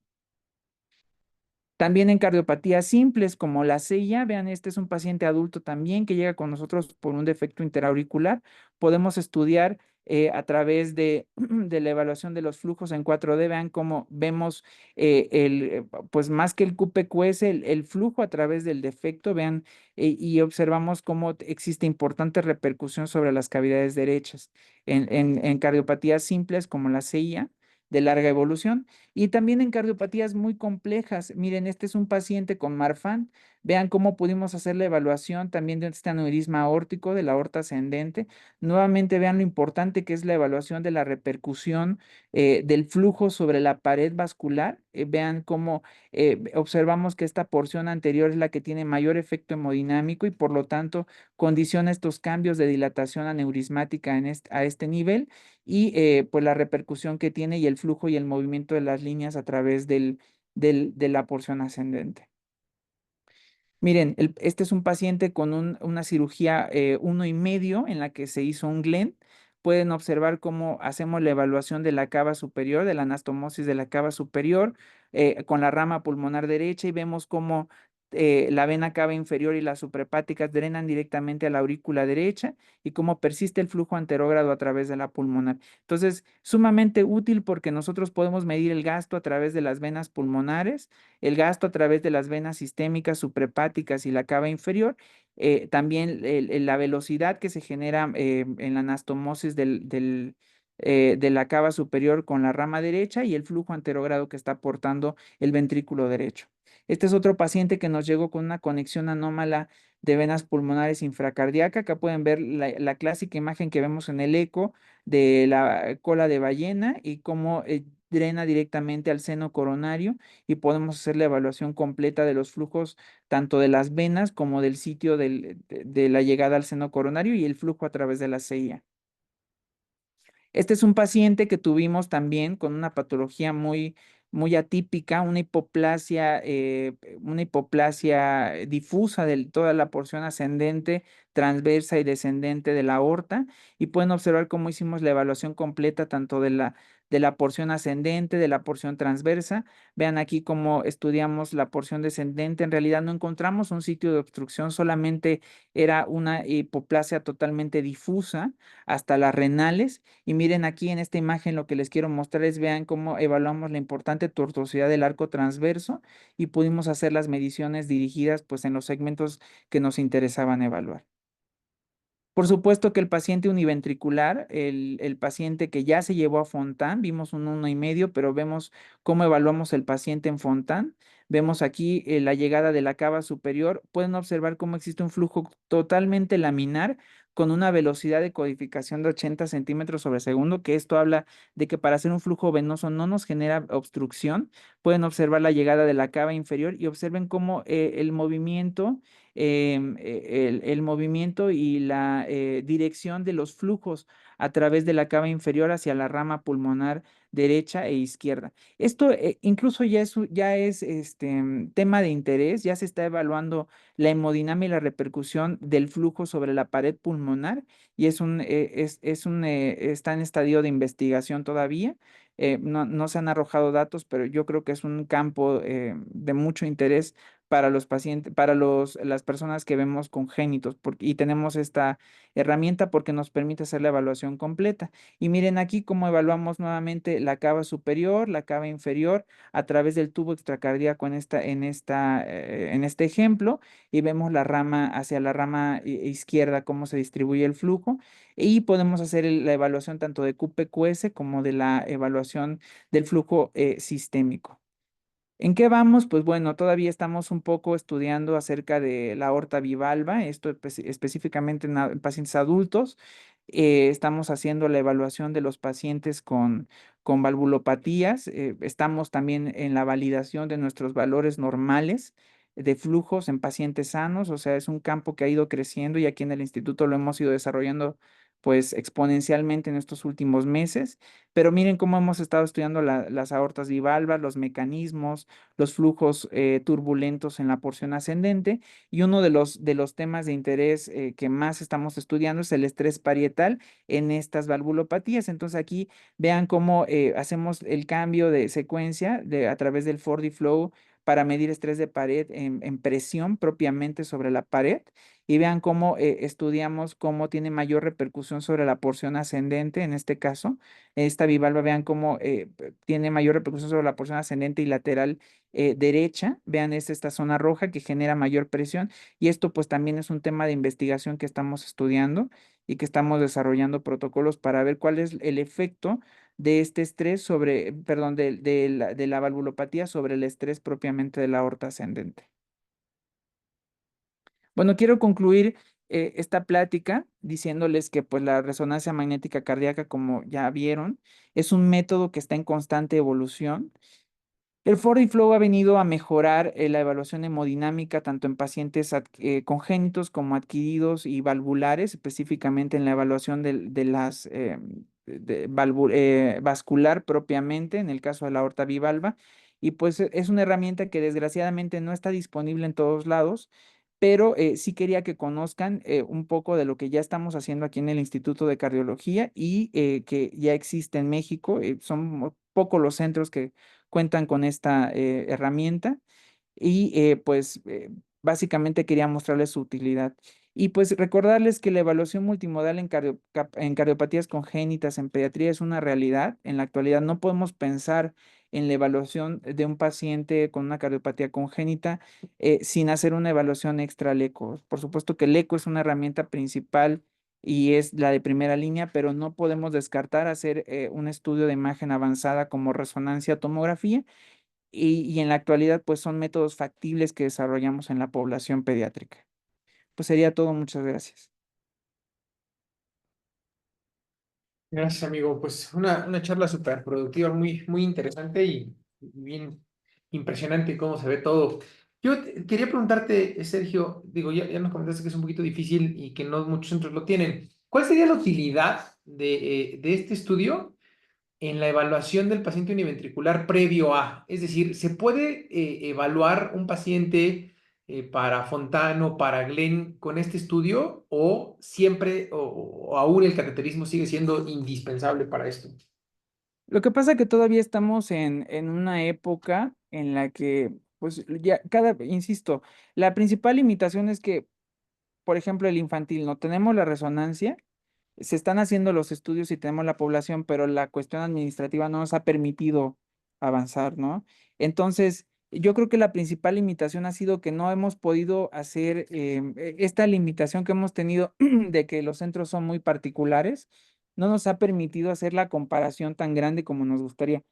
También en cardiopatías simples como la sella, vean, este es un paciente adulto también que llega con nosotros por un defecto interauricular. Podemos estudiar a través de, de la evaluación de los flujos en 4D, vean cómo vemos pues más que el QPQS, el flujo a través del defecto, vean, y observamos cómo existe importante repercusión sobre las cavidades derechas en cardiopatías simples como la sella de larga evolución. Y también en cardiopatías muy complejas. Miren, este es un paciente con Marfan. Vean cómo pudimos hacer la evaluación también de este aneurisma aórtico de la aorta ascendente. Nuevamente vean lo importante que es la evaluación de la repercusión del flujo sobre la pared vascular. Vean cómo observamos que esta porción anterior es la que tiene mayor efecto hemodinámico y por lo tanto condiciona estos cambios de dilatación aneurismática a este nivel y pues la repercusión que tiene y el flujo y el movimiento de las líneas a través de la porción ascendente. Miren, este es un paciente con una cirugía 1,5 en la que se hizo un Glenn. Pueden observar cómo hacemos la evaluación de la cava superior, de la anastomosis de la cava superior, con la rama pulmonar derecha y vemos cómo la vena cava inferior y las suprahepáticas drenan directamente a la aurícula derecha y cómo persiste el flujo anterógrado a través de la pulmonar. Entonces, sumamente útil porque nosotros podemos medir el gasto a través de las venas pulmonares, el gasto a través de las venas sistémicas, suprahepáticas y la cava inferior, también la velocidad que se genera en la anastomosis de la cava superior con la rama derecha y el flujo anterógrado que está aportando el ventrículo derecho. Este es otro paciente que nos llegó con una conexión anómala de venas pulmonares infracardíaca. Acá pueden ver la clásica imagen que vemos en el eco de la cola de ballena y cómo drena directamente al seno coronario y podemos hacer la evaluación completa de los flujos tanto de las venas como del sitio de la llegada al seno coronario y el flujo a través de la CIA. Este es un paciente que tuvimos también con una patología muy atípica, una hipoplasia difusa de toda la porción ascendente, transversa y descendente de la aorta. Y pueden observar cómo hicimos la evaluación completa tanto de la porción ascendente, de la porción transversa. Vean aquí cómo estudiamos la porción descendente. En realidad no encontramos un sitio de obstrucción, solamente era una hipoplasia totalmente difusa hasta las renales. Y miren aquí en esta imagen lo que les quiero mostrar es, vean cómo evaluamos la importante tortuosidad del arco transverso y pudimos hacer las mediciones dirigidas pues en los segmentos que nos interesaban evaluar. Por supuesto que el paciente univentricular, el paciente que ya se llevó a Fontan, vimos un 1,5, pero vemos cómo evaluamos el paciente en Fontan. Vemos aquí la llegada de la cava superior. Pueden observar cómo existe un flujo totalmente laminar con una velocidad de codificación de 80 centímetros sobre segundo, que esto habla de que para hacer un flujo venoso no nos genera obstrucción. Pueden observar la llegada de la cava inferior y observen cómo el movimiento el movimiento y la dirección de los flujos a través de la cava inferior hacia la rama pulmonar derecha e izquierda. Esto incluso ya es tema de interés, ya se está evaluando la hemodinamia y la repercusión del flujo sobre la pared pulmonar y está en estadio de investigación todavía. No se han arrojado datos, pero yo creo que es un campo de mucho interés para los pacientes, las personas que vemos congénitos, y tenemos esta herramienta porque nos permite hacer la evaluación completa. Y miren aquí cómo evaluamos nuevamente la cava superior, la cava inferior, a través del tubo extracardíaco en este ejemplo, y vemos la rama hacia la rama izquierda, cómo se distribuye el flujo, y podemos hacer la evaluación tanto de QPQS como de la evaluación del flujo sistémico. ¿En qué vamos? Pues bueno, todavía estamos un poco estudiando acerca de la aorta bivalva, esto específicamente en pacientes adultos. Estamos haciendo la evaluación de los pacientes con valvulopatías. Estamos también en la validación de nuestros valores normales de flujos en pacientes sanos, o sea, es un campo que ha ido creciendo y aquí en el instituto lo hemos ido desarrollando pues exponencialmente en estos últimos meses. Pero miren cómo hemos estado estudiando las aortas bivalvas, los mecanismos, los flujos turbulentos en la porción ascendente. Y uno de los temas de interés que más estamos estudiando es el estrés parietal en estas valvulopatías. Entonces aquí vean cómo hacemos el cambio de secuencia a través del 4D Flow para medir estrés de pared en presión propiamente sobre la pared y vean cómo estudiamos cómo tiene mayor repercusión sobre la porción ascendente en este caso esta bivalva, vean cómo tiene mayor repercusión sobre la porción ascendente y lateral derecha. Vean, es esta zona roja que genera mayor presión y esto pues también es un tema de investigación que estamos estudiando y que estamos desarrollando protocolos para ver cuál es el efecto de este estrés sobre, perdón, de la valvulopatía sobre el estrés propiamente de la aorta ascendente. Bueno, quiero concluir esta plática diciéndoles que pues la resonancia magnética cardíaca, como ya vieron, es un método que está en constante evolución. El 4D Flow ha venido a mejorar la evaluación hemodinámica tanto en pacientes congénitos como adquiridos y valvulares, específicamente en la evaluación de las vascular propiamente, en el caso de la aorta bivalva. Y pues es una herramienta que desgraciadamente no está disponible en todos lados, pero sí quería que conozcan un poco de lo que ya estamos haciendo aquí en el Instituto de Cardiología y que ya existe en México. Son pocos los centros que cuentan con esta herramienta y básicamente quería mostrarles su utilidad. Y pues recordarles que la evaluación multimodal en cardiopatías congénitas en pediatría es una realidad. En la actualidad no podemos pensar en la evaluación de un paciente con una cardiopatía congénita sin hacer una evaluación extra al eco. Por supuesto que el eco es una herramienta principal y es la de primera línea, pero no podemos descartar hacer un estudio de imagen avanzada como resonancia tomografía y en la actualidad pues son métodos factibles que desarrollamos en la población pediátrica. Pues sería todo, muchas gracias. Gracias, amigo. Pues una charla súper productiva, muy interesante y bien impresionante cómo se ve todo. Yo quería preguntarte, Sergio, digo, ya nos comentaste que es un poquito difícil y que no muchos centros lo tienen. ¿Cuál sería la utilidad de este estudio en la evaluación del paciente univentricular previo a? Es decir, ¿se puede evaluar un paciente para Fontano, para Glenn con este estudio o siempre o aún el cateterismo sigue siendo indispensable para esto? Lo que pasa es que todavía estamos en una época en la que, pues ya insisto, la principal limitación es que, por ejemplo, el infantil, no tenemos la resonancia, se están haciendo los estudios y tenemos la población, pero la cuestión administrativa no nos ha permitido avanzar, ¿no? Entonces, yo creo que la principal limitación ha sido que no hemos podido hacer esta limitación que hemos tenido de que los centros son muy particulares, no nos ha permitido hacer la comparación tan grande como nos gustaría.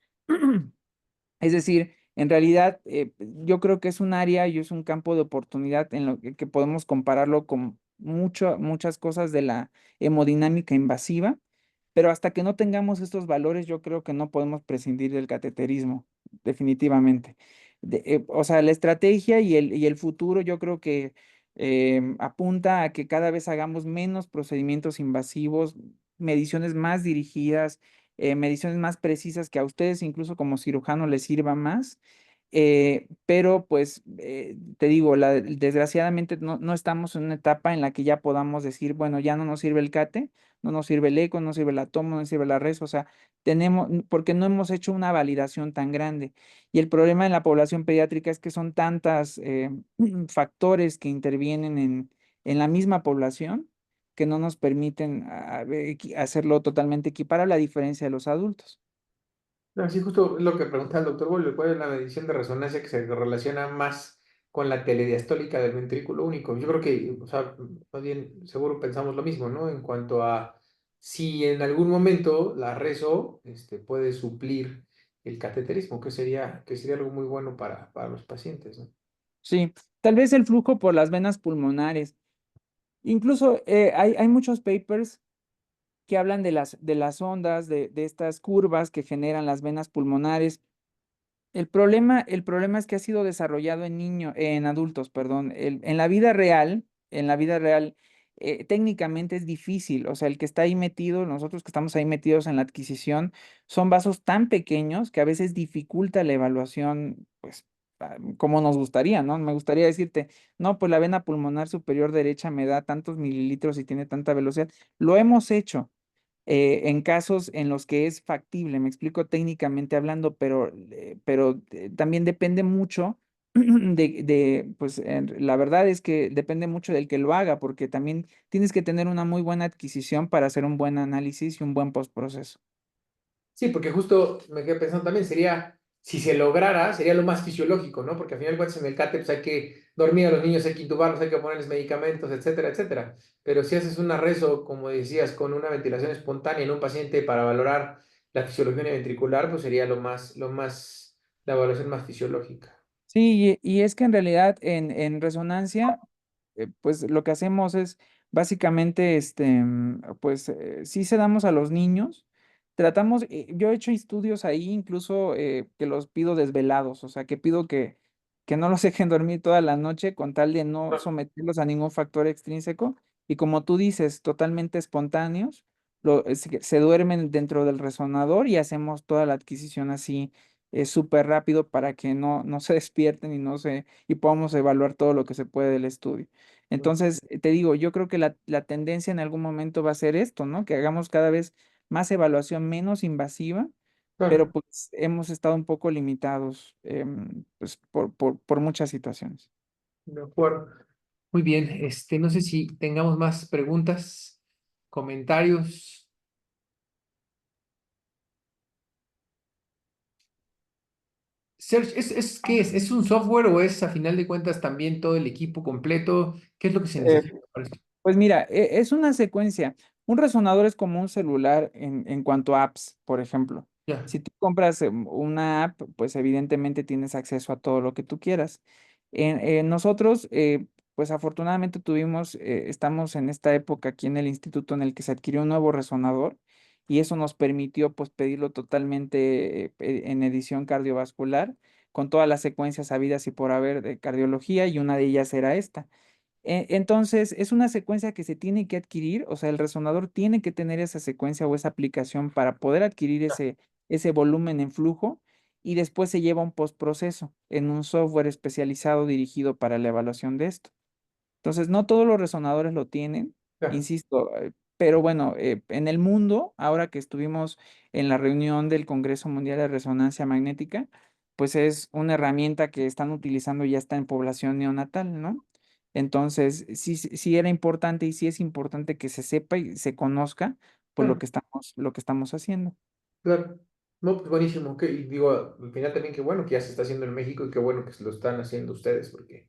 Es decir, en realidad yo creo que es un área y es un campo de oportunidad en lo que podemos compararlo con muchas cosas de la hemodinámica invasiva, pero hasta que no tengamos estos valores, yo creo que no podemos prescindir del cateterismo, definitivamente. O sea, la estrategia y el futuro yo creo que apunta a que cada vez hagamos menos procedimientos invasivos, mediciones más dirigidas mediciones más precisas que a ustedes incluso como cirujano les sirva más. Pero pues te digo, desgraciadamente no estamos en una etapa en la que ya podamos decir, bueno, ya no nos sirve el CATE, no nos sirve el eco, no sirve la toma, no nos sirve la res, o sea, porque no hemos hecho una validación tan grande. Y el problema en la población pediátrica es que son tantas factores que intervienen en la misma población que no nos permiten hacerlo totalmente equiparable a diferencia de los adultos. No, sí, justo lo que preguntaba el doctor Bolio, ¿cuál es la medición de resonancia que se relaciona más con la telediastólica del ventrículo único? Yo creo que, o sea, más bien, seguro pensamos lo mismo, ¿no? En cuanto a si en algún momento la reso puede suplir el cateterismo, que sería algo muy bueno para los pacientes, ¿no? Sí, tal vez el flujo por las venas pulmonares. Incluso hay muchos papers que hablan de las ondas, de estas curvas que generan las venas pulmonares. El problema es que ha sido desarrollado en adultos, perdón. En la vida real, técnicamente es difícil. O sea, el que está ahí metido, nosotros que estamos ahí metidos en la adquisición, son vasos tan pequeños que a veces dificulta la evaluación, pues, como nos gustaría, ¿no? Me gustaría decirte, no, pues la vena pulmonar superior derecha me da tantos mililitros y tiene tanta velocidad. Lo hemos hecho en casos en los que es factible, me explico técnicamente hablando, pero también depende mucho pues la verdad es que depende mucho del que lo haga, porque también tienes que tener una muy buena adquisición para hacer un buen análisis y un buen postproceso. Sí, porque justo me quedé pensando también, si se lograra, sería lo más fisiológico, ¿no? Porque al final de cuentas en el CATE pues, hay que dormir a los niños, hay que intubarlos, hay que ponerles medicamentos, etcétera, etcétera. Pero si haces una rezo, como decías, con una ventilación espontánea en un paciente para valorar la fisiología ventricular, pues sería la evaluación más fisiológica. Sí, y es que en realidad en resonancia, pues lo que hacemos es básicamente, pues sí se damos a los niños, yo he hecho estudios ahí incluso que los pido desvelados, o sea, que pido que no los dejen dormir toda la noche con tal de no someterlos a ningún factor extrínseco y como tú dices, totalmente espontáneos, se duermen dentro del resonador y hacemos toda la adquisición así súper rápido para que no se despierten y podamos evaluar todo lo que se puede del estudio. Entonces, te digo, yo creo que la tendencia en algún momento va a ser esto, ¿no? Que hagamos cada vez más evaluación menos invasiva, pero Claro, pues hemos estado un poco limitados pues, por muchas situaciones. de acuerdo. Muy bien, no sé si tengamos más preguntas, comentarios. Serge, ¿qué es? ¿Es un software o es a final de cuentas también todo el equipo completo? ¿Qué es lo que se Eh, necesita para esto? Pues mira, es una secuencia. Un resonador es como un celular en cuanto a apps, por ejemplo. Ya, Si tú compras una app, pues evidentemente tienes acceso a todo lo que tú quieras. Nosotros, pues afortunadamente estamos en esta época aquí en el instituto en el que se adquirió un nuevo resonador y eso nos permitió pues pedirlo totalmente en edición cardiovascular con todas las secuencias habidas y por haber de cardiología y una de ellas era esta. Entonces, es una secuencia que se tiene que adquirir, o sea, el resonador tiene que tener esa secuencia o esa aplicación para poder adquirir ese volumen en flujo y después se lleva un postproceso en un software especializado dirigido para la evaluación de esto. Entonces, no todos los resonadores lo tienen, ya, insisto, pero bueno, en el mundo, ahora que estuvimos en la reunión del Congreso Mundial de Resonancia Magnética, pues es una herramienta que están utilizando y ya está en población neonatal, ¿no? Entonces, sí era importante y sí es importante que se sepa y se conozca por lo claro, que estamos haciendo. claro. No, pues buenísimo. Y digo, al final también qué bueno que ya se está haciendo en México y qué bueno que se lo están haciendo ustedes, porque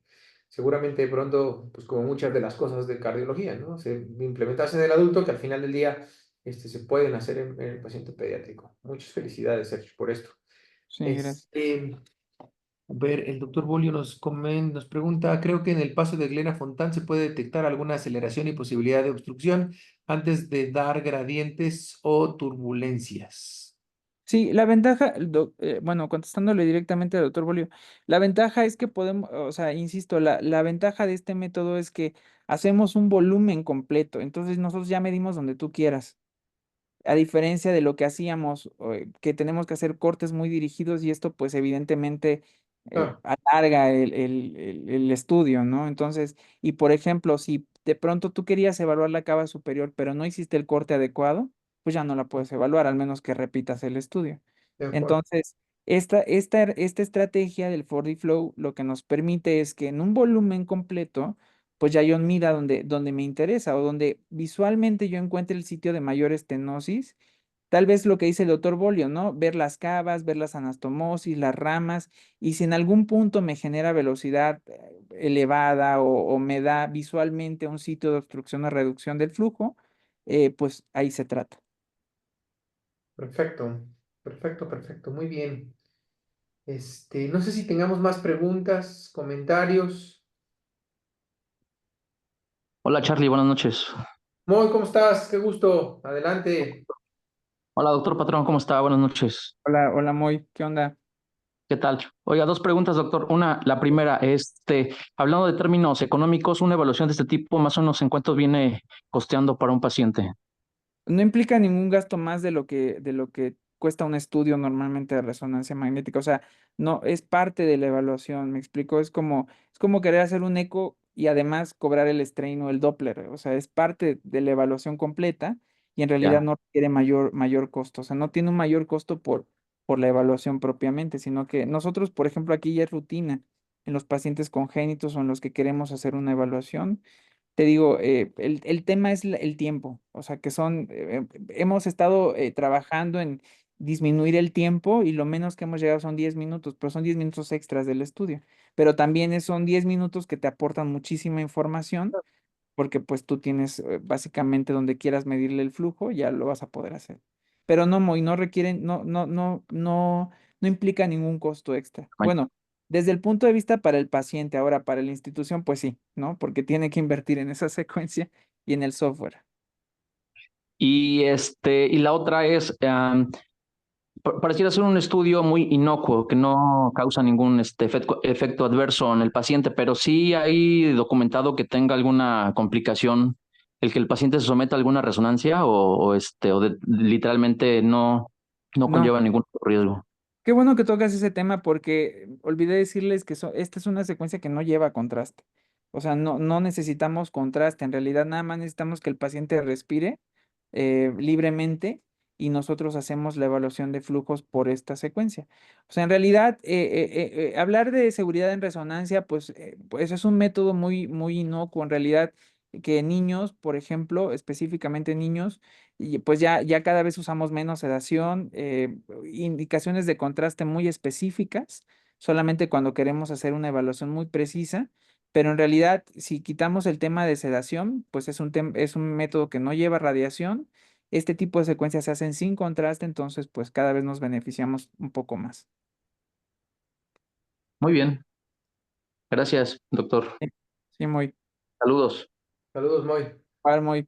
seguramente de pronto, pues como muchas de las cosas de cardiología, ¿no? Se implementarse en el adulto que al final del día se pueden hacer en el paciente pediátrico. Muchas felicidades, Sergio, por esto. Sí, gracias. Este, A ver, el doctor Bolio nos pregunta, creo que en el paso de Glena-Fontán se puede detectar alguna aceleración y posibilidad de obstrucción antes de dar gradientes o turbulencias. Sí, la ventaja, bueno, contestándole directamente al doctor Bolio, la ventaja es que podemos, o sea, insisto, la ventaja de este método es que hacemos un volumen completo, entonces nosotros ya medimos donde tú quieras, a diferencia de lo que hacíamos, que tenemos que hacer cortes muy dirigidos y esto pues evidentemente Ah, alarga el estudio, ¿no? Entonces, y por ejemplo, si de pronto tú querías evaluar la cava superior, pero no hiciste el corte adecuado, pues ya no la puedes evaluar, al menos que repitas el estudio. de acuerdo. Entonces, esta estrategia del 4D Flow lo que nos permite es que en un volumen completo, pues ya yo mida donde me interesa o donde visualmente yo encuentre el sitio de mayor estenosis. Tal vez lo que dice el doctor Bolio, ¿no? Ver las cavas, ver las anastomosis, las ramas, y si en algún punto me genera velocidad elevada o me da visualmente un sitio de obstrucción o reducción del flujo, pues ahí se trata. Perfecto, perfecto, perfecto. Muy bien. No sé si tengamos más preguntas, comentarios. Hola Charlie, buenas noches. Moy, ¿cómo estás? Qué gusto. Adelante. Hola doctor Patrón, ¿cómo está? Buenas noches. Hola, hola Moy, ¿qué onda? ¿Qué tal? Oiga, dos preguntas, doctor. Una, la primera, hablando de términos económicos, una evaluación de este tipo, más o menos, ¿en cuánto viene costeando para un paciente? No implica ningún gasto más de lo que cuesta un estudio normalmente de resonancia magnética. O sea, no es parte de la evaluación, me explico. Es como querer hacer un eco y además cobrar el strain o el Doppler. O sea, es parte de la evaluación completa y en realidad Ya. no requiere mayor costo. O sea, no tiene un mayor costo por la evaluación propiamente, sino que nosotros, por ejemplo, aquí ya es rutina en los pacientes congénitos o en los que queremos hacer una evaluación. Te digo, el tema es el tiempo, o sea, hemos estado trabajando en disminuir el tiempo y lo menos que hemos llegado son 10 minutos, pero son 10 minutos extras del estudio, pero también son 10 minutos que te aportan muchísima información porque pues tú tienes básicamente donde quieras medirle el flujo, ya lo vas a poder hacer. Pero no, Moy, no requieren, no implica ningún costo extra. Bueno, desde el punto de vista para el paciente, ahora para la institución, pues sí, ¿no? Porque tiene que invertir en esa secuencia y en el software. Y la otra pareciera ser un estudio muy inocuo, que no causa ningún efecto adverso en el paciente, pero sí hay documentado que tenga alguna complicación el que el paciente se someta a alguna resonancia literalmente no No. conlleva ningún riesgo. Qué bueno que tocas ese tema porque olvidé decirles que esta es una secuencia que no lleva contraste. O sea, no necesitamos contraste. En realidad, nada más necesitamos que el paciente respire libremente y nosotros hacemos la evaluación de flujos por esta secuencia. O sea, en realidad, hablar de seguridad en resonancia, pues es un método muy inocuo. En realidad, que niños, por ejemplo, específicamente niños, y pues ya cada vez usamos menos sedación, indicaciones de contraste muy específicas, solamente cuando queremos hacer una evaluación muy precisa, pero en realidad si quitamos el tema de sedación, pues es un método que no lleva radiación. Este tipo de secuencias se hacen sin contraste, entonces pues cada vez nos beneficiamos un poco más. Muy bien, gracias, doctor. Sí, sí, Saludos. Saludos, Moy. muy.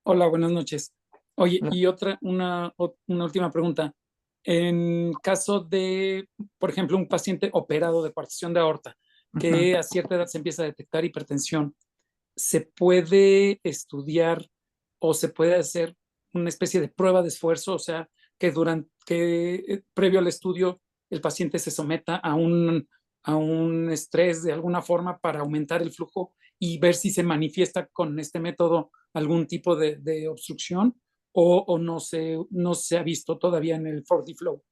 Hola, buenas noches. Oye, y una última pregunta. En caso de, por ejemplo, un paciente operado de partición de aorta, Ujú. que a cierta edad se empieza a detectar hipertensión, ¿se puede estudiar o se puede hacer una especie de prueba de esfuerzo? O sea, que previo al estudio el paciente se someta a un estrés de alguna forma para aumentar el flujo y ver si se manifiesta con este método algún tipo de obstrucción o no se ha visto todavía en el 4D Flow.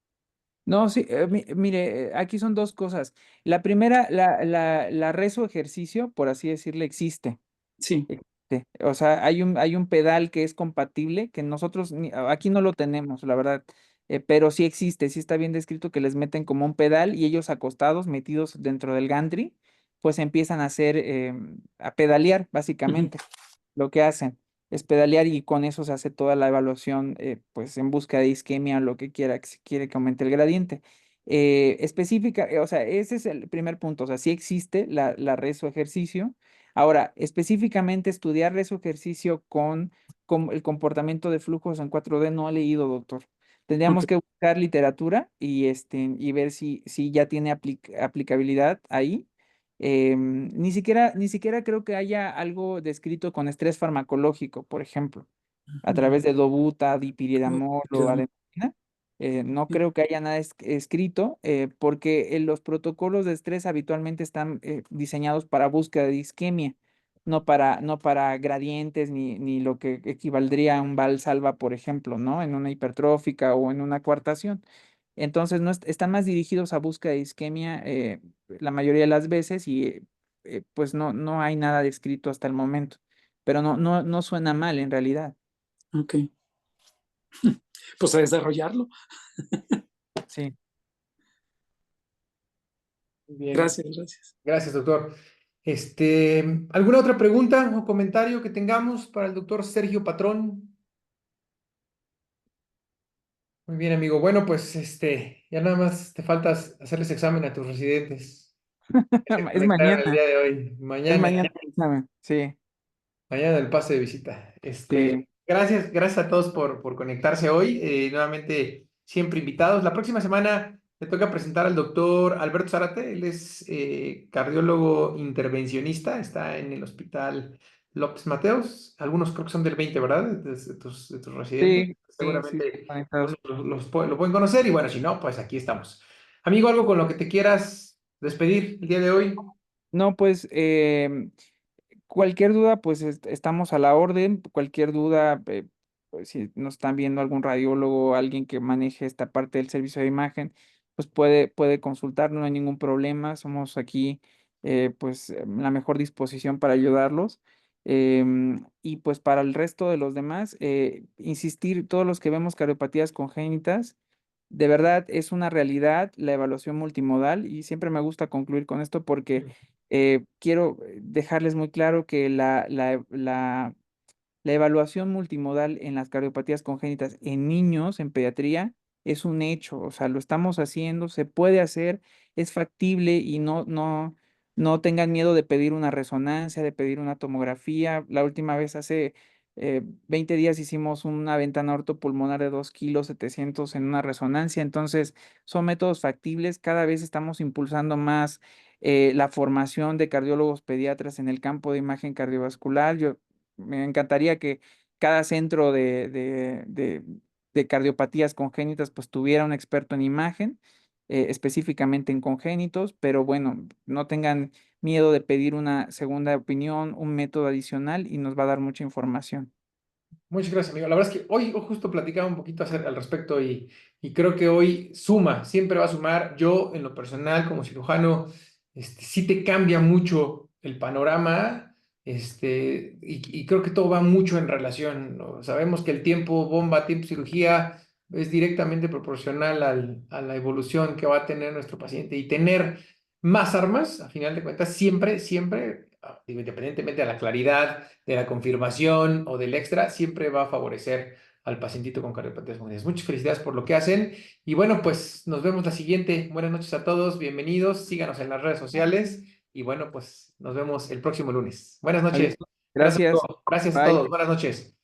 No, sí, mire, aquí son dos cosas. La primera, la rezo ejercicio, por así decirle, existe. Sí. O sea, hay un pedal que es compatible, que nosotros aquí no lo tenemos, la verdad, pero sí existe, sí está bien descrito que les meten como un pedal y ellos acostados, metidos dentro del gantry, pues empiezan a hacer, a pedalear, Ujú. básicamente. Lo que hacen es pedalear y con eso se hace toda la evaluación, pues en busca de isquemia o lo que quiera, que se quiere que aumente el gradiente. Específica, o sea, ese es el primer punto, o sea, sí existe la rezo ejercicio. Ahora, específicamente estudiar rezo ejercicio con el comportamiento de flujos en 4D no he leído, doctor. Ok. Tendríamos que buscar literatura y ver si ya tiene aplicabilidad ahí. Ni siquiera creo que haya algo descrito con estrés farmacológico, por ejemplo, a Ujú. través de dobuta, dipiritamol o Quedamos. adenosina. No creo que haya nada escrito, porque los protocolos de estrés habitualmente están diseñados para búsqueda de isquemia, no para gradientes ni lo que equivaldría a un Valsalva, por ejemplo, ¿no? En una hipertrófica o en una coartación. Entonces, no están más dirigidos a búsqueda de isquemia la mayoría de las veces y pues no hay nada descrito hasta el momento, pero no suena mal en realidad. Ok. Pues a desarrollarlo. Sí. Muy bien. Gracias. Gracias, doctor. ¿Alguna otra pregunta o comentario que tengamos para el doctor Sergio Patrón? Muy bien, amigo. Bueno, pues ya nada más te falta hacerles examen a tus residentes que se Es conectaron el mañana, día de hoy. es Mañana. mañana el examen. Sí, Mañana el pase de visita. sí. Gracias a todos por conectarse hoy. Nuevamente, siempre invitados. La próxima semana me toca presentar al doctor Alberto Zárate. Él es cardiólogo intervencionista. Está en el Hospital López Mateos. Algunos creo que son del 20, ¿verdad? De tus residentes. Sí, Seguramente conectados. lo pueden conocer. Y bueno, si no, pues aquí estamos. Amigo, ¿algo con lo que te quieras despedir el día de hoy? No, pues cualquier duda, pues estamos a la orden. Cualquier duda, pues, si nos están viendo algún radiólogo, alguien que maneje esta parte del servicio de imagen, pues puede consultar, no hay ningún problema. Somos aquí, pues, en la mejor disposición para ayudarlos. Y pues para el resto de los demás, insistir, todos los que vemos cardiopatías congénitas, de verdad es una realidad la evaluación multimodal y siempre me gusta concluir con esto porque quiero dejarles muy claro que la evaluación multimodal en las cardiopatías congénitas en niños, en pediatría, es un hecho, o sea, lo estamos haciendo, se puede hacer, es factible y no tengan miedo de pedir una resonancia, de pedir una tomografía. La última vez hace 20 días hicimos una ventana ortopulmonar de 2,7 kilos en una resonancia, entonces son métodos factibles, cada vez estamos impulsando más la formación de cardiólogos pediatras en el campo de imagen cardiovascular. Me encantaría que cada centro de cardiopatías congénitas pues tuviera un experto en imagen, específicamente en congénitos, pero bueno, no tengan miedo de pedir una segunda opinión, un método adicional y nos va a dar mucha información. Muchas gracias, amigo. La verdad es que hoy justo platicaba un poquito al respecto y creo que hoy suma, siempre va a sumar. Yo, en lo personal, como cirujano, sí te cambia mucho el panorama, y creo que todo va mucho en relación, ¿no? Sabemos que el tiempo bomba, tiempo cirugía, es directamente proporcional a la evolución que va a tener nuestro paciente y tener más armas, a final de cuentas, siempre, digo, independientemente de la claridad de la confirmación o del extra, siempre va a favorecer al pacientito con cardiopatías congénitas. Muchas felicidades por lo que hacen. Y bueno, pues nos vemos la siguiente. Buenas noches a todos, bienvenidos, síganos en las redes sociales y bueno, pues nos vemos el próximo lunes. Buenas Adiós. noches. Gracias a Gracias. todos. Gracias a Bye. todos. Buenas noches.